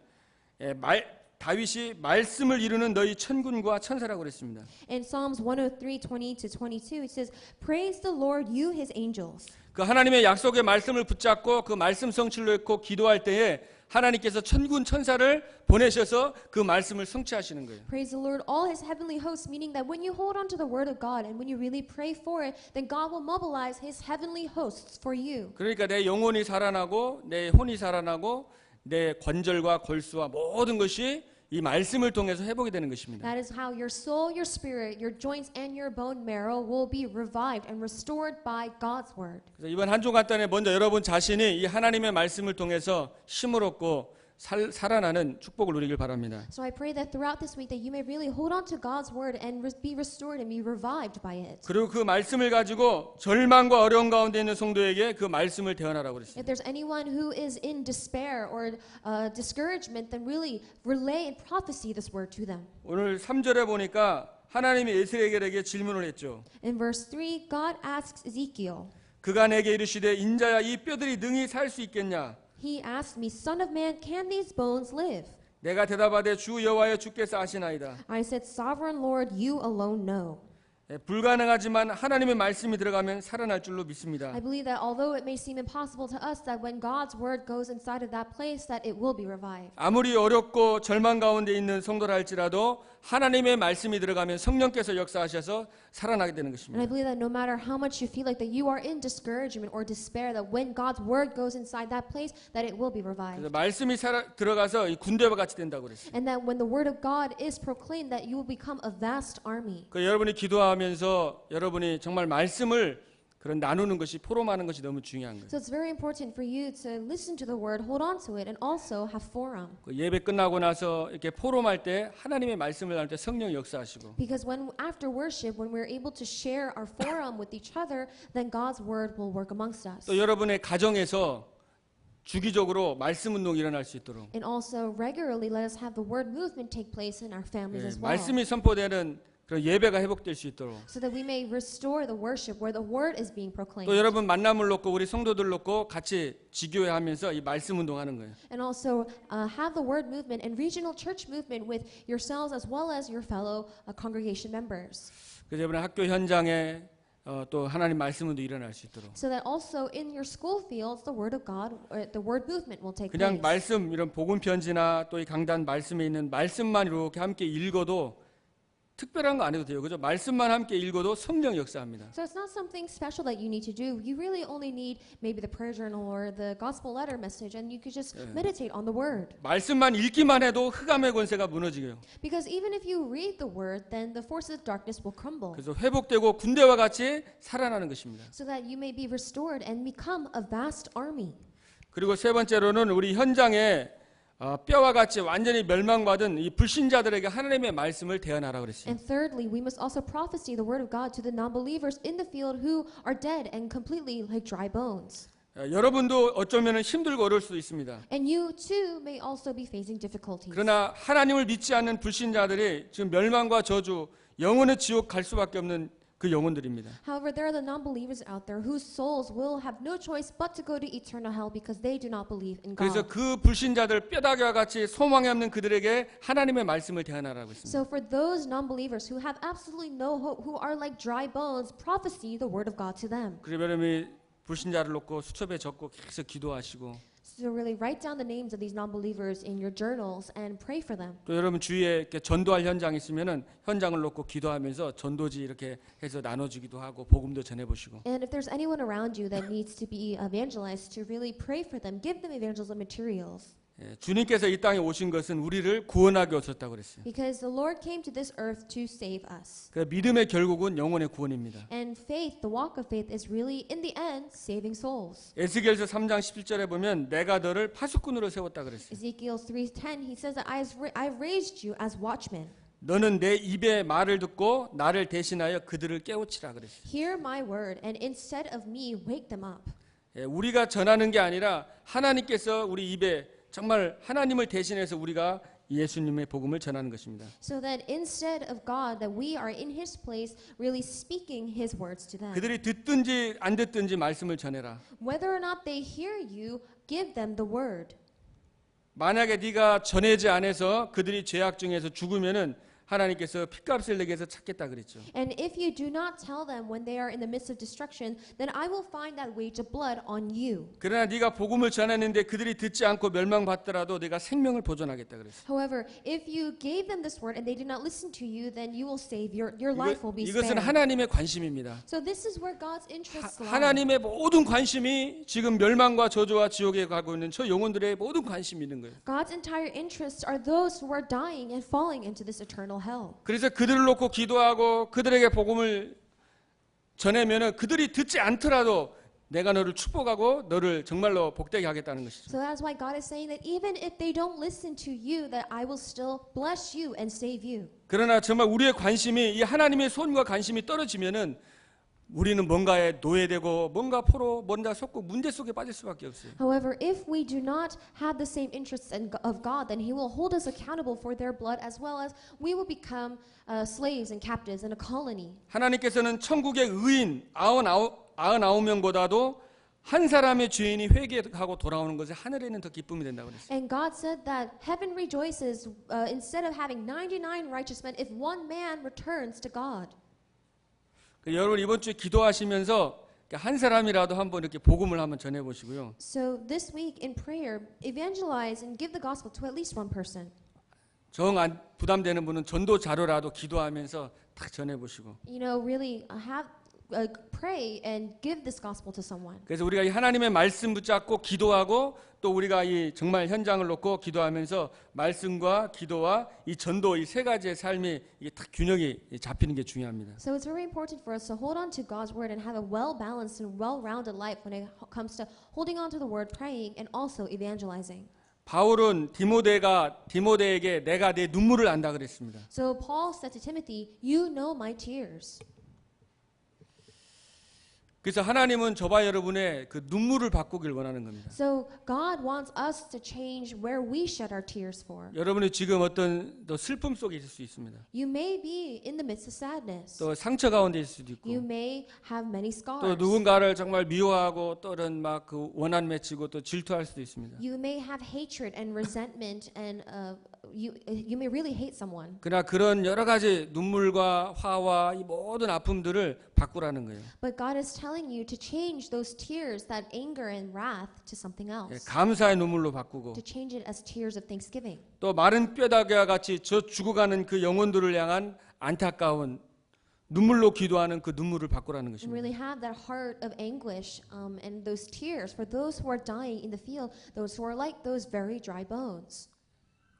다윗이 말씀을 이루는 너희 천군과 천사라고 그랬습니다. In Psalms 103:20-22, it says, "Praise the Lord, you His angels." 그 하나님의 약속의 말씀을 붙잡고 그 말씀 성취를 놓고 기도할 때에 하나님께서 천군 천사를 보내셔서 그 말씀을 성취하시는 거예요. Praise the Lord, all His heavenly hosts, meaning that when you hold on to the word of God and when you really pray for it, then God will mobilize His heavenly hosts for you. 그러니까 내 영혼이 살아나고 내 혼이 살아나고 내 관절과 골수와 모든 것이 이 말씀을 통해서 회복이 되는 것입니다. That is how your soul, your spirit, your joints, and your bone marrow will be revived and restored by God's word. 그래서 이번 한 주간 동안에 먼저 여러분 자신이 이 하나님의 말씀을 통해서 힘을 얻고 살아나는 축복을 누리길 바랍니다. So I pray that throughout this week that you may really hold on to God's word and be restored and be revived by it. 그리고 그 말씀을 가지고 절망과 어려움 가운데 있는 성도에게 그 말씀을 대언하라고 그랬습니다. If there's anyone who is in despair or discouragement, then really relay and prophesy this word to them. 오늘 3절에 보니까 하나님이 에스겔에게 질문을 했죠. In verse 3, God asks Ezekiel, 그가 내게 이르시되 인자야 이 뼈들이 능히 살 수 있겠냐? He asked me, Son of man, can these bones live? 내가 대답하되 주 여호와여 주께서 아시나이다. I said, Sovereign Lord, you alone know. 불가능하지만 하나님의 말씀이 들어가면 살아날 줄로 믿습니다. I believe that although it may seem impossible to us, that when God's word goes inside of that place, that it will be revived. 아무리 어렵고 절망 가운데 있는 성도라 할지라도 하나님의 말씀이 들어가면 성령께서 역사하셔서 살아나게 되는 And 것입니다. I believe that no matter how much you feel like that you are in discouragement or despair, that when God's word goes inside that place, that it will be revived. 그래서 말씀이 들어가서 이 군대와 같이 된다고 그랬어요. And that when the word of God is proclaimed, that you will become a vast army. 그 여러분이 기도하면서 여러분이 정말 말씀을 그런 나누는 것이 포럼하는 것이 너무 중요한 거예요. So it's very important for you to listen to the word, hold on to it, and also have forum. 그 예배 끝나고 나서 이렇게 포럼할 때 하나님의 말씀을 나눌 때 성령이 역사하시고 Because when after worship, when we're able to share our forum with each other, then God's word will work amongst us. 또 여러분의 가정에서 주기적으로 말씀 운동이 일어날 수 있도록 And also regularly let us have the word movement take place in our families as well. 말씀이 선포되는 그런 예배가 회복될 수 있도록 So that we may restore the worship where the word is being proclaimed. 또 여러분 만남을 놓고 우리 성도들 놓고 같이 지교회하면서 이 말씀 운동하는 거예요. And also have the word movement and regional church movement with yourselves as well as your fellow congregation members. 그래서 여러분 학교 현장에 또 하나님 말씀 운동이 일어날 수 있도록 So that also in your school fields the word of God, the word movement will take 그냥 place. 말씀 이런 복음 편지나 또 이 강단 말씀에 있는 말씀만 이렇게 함께 읽어도 특별한 거 안 해도 돼요. 그죠? 말씀만 함께 읽어도 성령 역사합니다. So it's not something special that you need to do. You really only need maybe the prayer journal or the gospel letter message, and you could just meditate on the word. 말씀만 읽기만 해도 흑암의 권세가 무너지고요. Because even if you read the word, then the forces of darkness will crumble. 그래서 회복되고 군대와 같이 살아나는 것입니다. So that you may be restored and become a vast army. 그리고 세 번째로는 우리 현장에 뼈와 같이 완전히 멸망받은 이 불신자들에게 하나님의 말씀을 대언하라 그랬어요. And thirdly, we must also prophesy the word of God to the non-believers in the field who are dead and completely like dry bones. 여러분도 어쩌면 힘들고 어려울 수도 있습니다. And you too may also be facing difficulties. 그러나 하나님을 믿지 않는 불신자들이 지금 멸망과 저주, 영혼의 지옥 갈 수밖에 없는 그 영혼들입니다. However, there are the non-believers out there whose souls will have no choice but to go to eternal hell because they do not believe in 그래서 God. 그 불신자들 뼈다귀와 같이 소망이 없는 그들에게 하나님의 말씀을 대언하라고 했습니다. So for those non-believers who have absolutely no hope, who are like dry bones, prophesy the word of God to them. 그리고 여러분이 불신자를 놓고 수첩에 적고 계속 기도하시고 So really write down the names of these non-believers in your journals and pray for them. 또 여러분 주위에 이렇게 전도할 현장이 있으면은 현장을 놓고 기도하면서 전도지 이렇게 해서 나눠주기도 하고 복음도 전해보시고. And if there's anyone around you that needs to be evangelized, to really pray for them, give them evangelism materials. 예, 주님께서 이 땅에 오신 것은 우리를 구원하기 오셨다고 그랬어요. Because the Lord came to this earth to save us. 그 믿음의 결국은 영혼의 구원입니다. And faith, the walk of faith, is really in the end saving souls. 에스겔서 3장 17절에 보면 내가 너를 파수꾼으로 세웠다 그랬어요. Ezekiel 3:10, he says that I've raised you as watchmen. 너는 내 입의 말을 듣고 나를 대신하여 그들을 깨우치라 그랬어요. Hear my word, and instead of me, wake them up. 예, 우리가 전하는 게 아니라 하나님께서 우리 입에 정말 하나님을 대신해서 우리가 예수님의 복음을 전하는 것입니다. So that instead of God, that we are in His place, really speaking His words to them. 그들이 듣든지 안 듣든지 말씀을 전해라. Whether or not they hear you, give them the word. 만약에 네가 전하지 않아서 그들이 죄악 중에서 죽으면은 하나님께서 핏값을 내게 해서 찾겠다 그랬죠. And if you do not tell them when they are in the midst of destruction, then I will find that wage of blood on you. 그러나 네가 복음을 전했는데 그들이 듣지 않고 멸망받더라도 내가 생명을 보존하겠다 그랬어요. However, if you gave them this word and they did not listen to you, then you will save your life will be 이것은 spared. 하나님의 관심입니다. So this is where God's interests lie. 하나님의 모든 관심이 지금 멸망과 저주와 지옥에 가고 있는 저 영혼들의 모든 관심이 있는 거예요. God's entire interests are those who are dying and falling into this eternal hell. 그래서 그들을 놓고 기도하고 그들에게 복음을 전하면은 그들이 듣지 않더라도 내가 너를 축복하고 너를 정말로 복되게 하겠다는 것이죠. So that's why God is saying that even if they don't listen to you, that I will still bless you and save you. 그러나 정말 우리의 관심이 이 하나님의 손과 관심이 떨어지면은 우리는 뭔가에 노예되고 뭔가 포로 뭔가 속고 문제 속에 빠질 수밖에 없어요. However, if we do not have the same interests of God, then He will hold us accountable for their blood, as well as we will become slaves and captives in a colony. 하나님께서는 천국의 의인 99명보다도 한 사람의 죄인이 회개하고 돌아오는 것이 하늘에는 더 기쁨이 된다고 그랬어요. And God said that heaven rejoices instead of having 99 righteous men if one man returns to God. 여러분 이번 주에 기도하시면서 한 사람이라도 한번 이렇게 복음을 한번 전해 보시고요. So this week in prayer, evangelize and give the gospel to at least one person. 정 안 부담되는 분은 전도 자료라도 기도하면서 딱 전해 보시고. You know, really pray and give this gospel to someone. 그래서 우리가 이 하나님의 말씀 붙잡고 기도하고 또 우리가 이 정말 현장을 놓고 기도하면서 말씀과 기도와 이 전도 이 세 가지의 삶이 이게 딱 균형이 잡히는 게 중요합니다. So it's very important for us to hold on to God's word and have a well-balanced and well-rounded life when it comes to holding on to the word, praying, and also evangelizing. 바울은 디모데에게 내가 내 눈물을 안다 그랬습니다. So Paul said to Timothy, "You know my tears." 그래서 하나님은 저와 여러분의 그 눈물을 바꾸길 원하는 겁니다. So God wants us to change where we shed our tears for. 여러분이 지금 어떤 또 슬픔 속에 있을 수 있습니다. You may be in the midst of sadness. 또 상처 가운데 있을 수도 있고. You may have many scars. 또 누군가를 정말 미워하고 또는 막 그 원한 맺히고 또 질투할 수도 있습니다. You may have hatred and resentment, and you may really hate someone. 그러나 그런 여러 가지 눈물과 화와 이 모든 아픔들을 바꾸라는 거예요. But God is telling you to change those tears, that anger and wrath, to something else. 감사의 눈물로 바꾸고 To change it as tears of thanksgiving. 또 마른 뼈다귀와 같이 저 죽어가는 그 영혼들을 향한 안타까운 눈물로 기도하는 그 눈물을 바꾸라는 And 것입니다. really have that heart of anguish and those tears for those who are dying in the field, those who are like those very dry bones.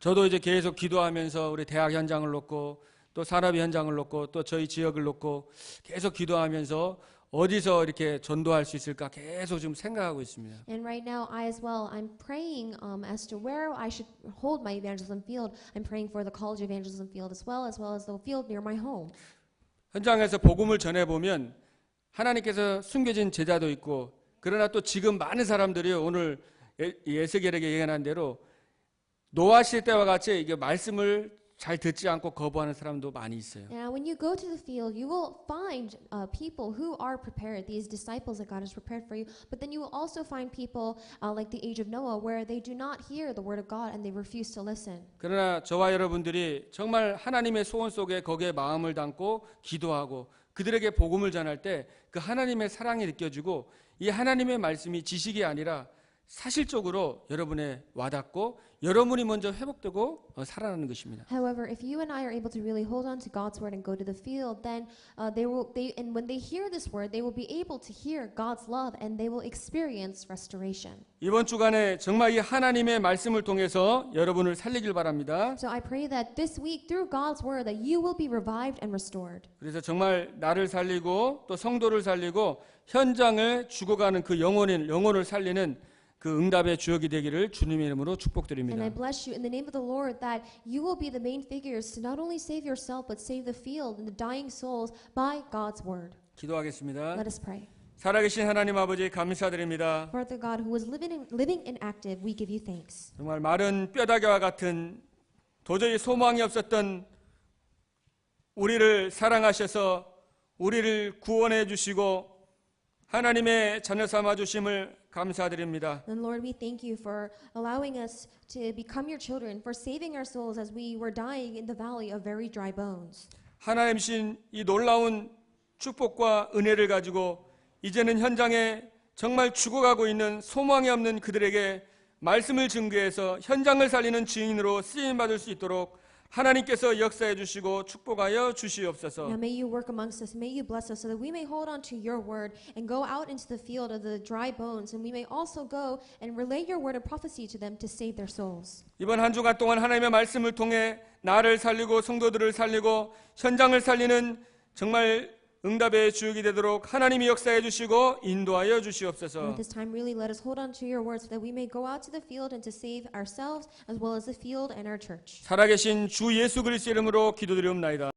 저도 이제 계속 기도하면서 우리 대학 현장을 놓고 또 산업 현장을 놓고 또 저희 지역을 놓고 계속 기도하면서 어디서 이렇게 전도할 수 있을까 계속 지금 생각하고 있습니다. And right now, I as well, I'm praying as to where I should hold my evangelism field. I'm praying for the college evangelism field as well as the field near my home. 현장에서 복음을 전해 보면 하나님께서 숨겨진 제자도 있고 그러나 또 지금 많은 사람들이 오늘 에스겔에게 예언한 대로 노아 시대 때와 같이 이게 말씀을 잘 듣지 않고 거부하는 사람도 많이 있어요. Now, when you go to the field, you will find people who are prepared, these disciples that God has prepared for you. But then you will also find people like the age of Noah, where they do not hear the word of God and they refuse to listen. 그러나 저와 여러분들이 정말 하나님의 소원 속에 거기에 마음을 담고 기도하고 그들에게 복음을 전할 때 그 하나님의 사랑이 느껴지고 이 하나님의 말씀이 지식이 아니라 사실적으로 여러분의 와닿고 여러분이 먼저 회복되고 살아나는 것입니다. However, if you and I are able to really hold on to God's word and go to the field, then and when they hear this word, they will be able to hear God's love and they will experience restoration. 이번 주간에 정말 이 하나님의 말씀을 통해서 여러분을 살리길 바랍니다. So I pray that this week, through God's word, that you will be revived and restored. 그래서 정말 나를 살리고 또 성도를 살리고 현장을 죽어가는 그 영혼을 살리는 그 응답의 주역이 되기를 주님의 이름으로 축복드립니다. And I bless you in the name of the Lord that you will be the main figures to not only save yourself but save the field and the dying souls by God's word. 기도하겠습니다. Let us pray. 살아계신 하나님 아버지 감사드립니다. Father God, who is living and active, we give you thanks. 정말 마른 뼈다귀와 같은 도저히 소망이 없었던 우리를 사랑하셔서 우리를 구원해 주시고 하나님의 자녀 삼아 주심을 감사드립니다. And Lord, we thank you for allowing us to become your children, for saving our souls as we were dying in the valley of very dry bones. 하나님신 이 놀라운 축복과 은혜를 가지고 이제는 현장에 정말 죽어가고 있는 소망이 없는 그들에게 말씀을 증거해서 현장을 살리는 증인으로 쓰임 받을 수 있도록 하나님께서 역사해 주시고 축복하여 주시옵소서. Now may you work amongst us, may you bless us so that we may hold on to your word and go out into the field of the dry bones, and we may also go and relay your word and prophecy to them to save their souls. 이번 한 주간 동안 하나님의 말씀을 통해 나를 살리고 성도들을 살리고 현장을 살리는 정말 응답의 주역이 되도록 하나님이 역사해 주시고 인도하여 And 주시옵소서. at this time, really let us hold on to your word so that we may go out to the field and to save ourselves as well as the field and our church. 살아계신 주 예수 그리스도 이름으로 기도드리옵나이다.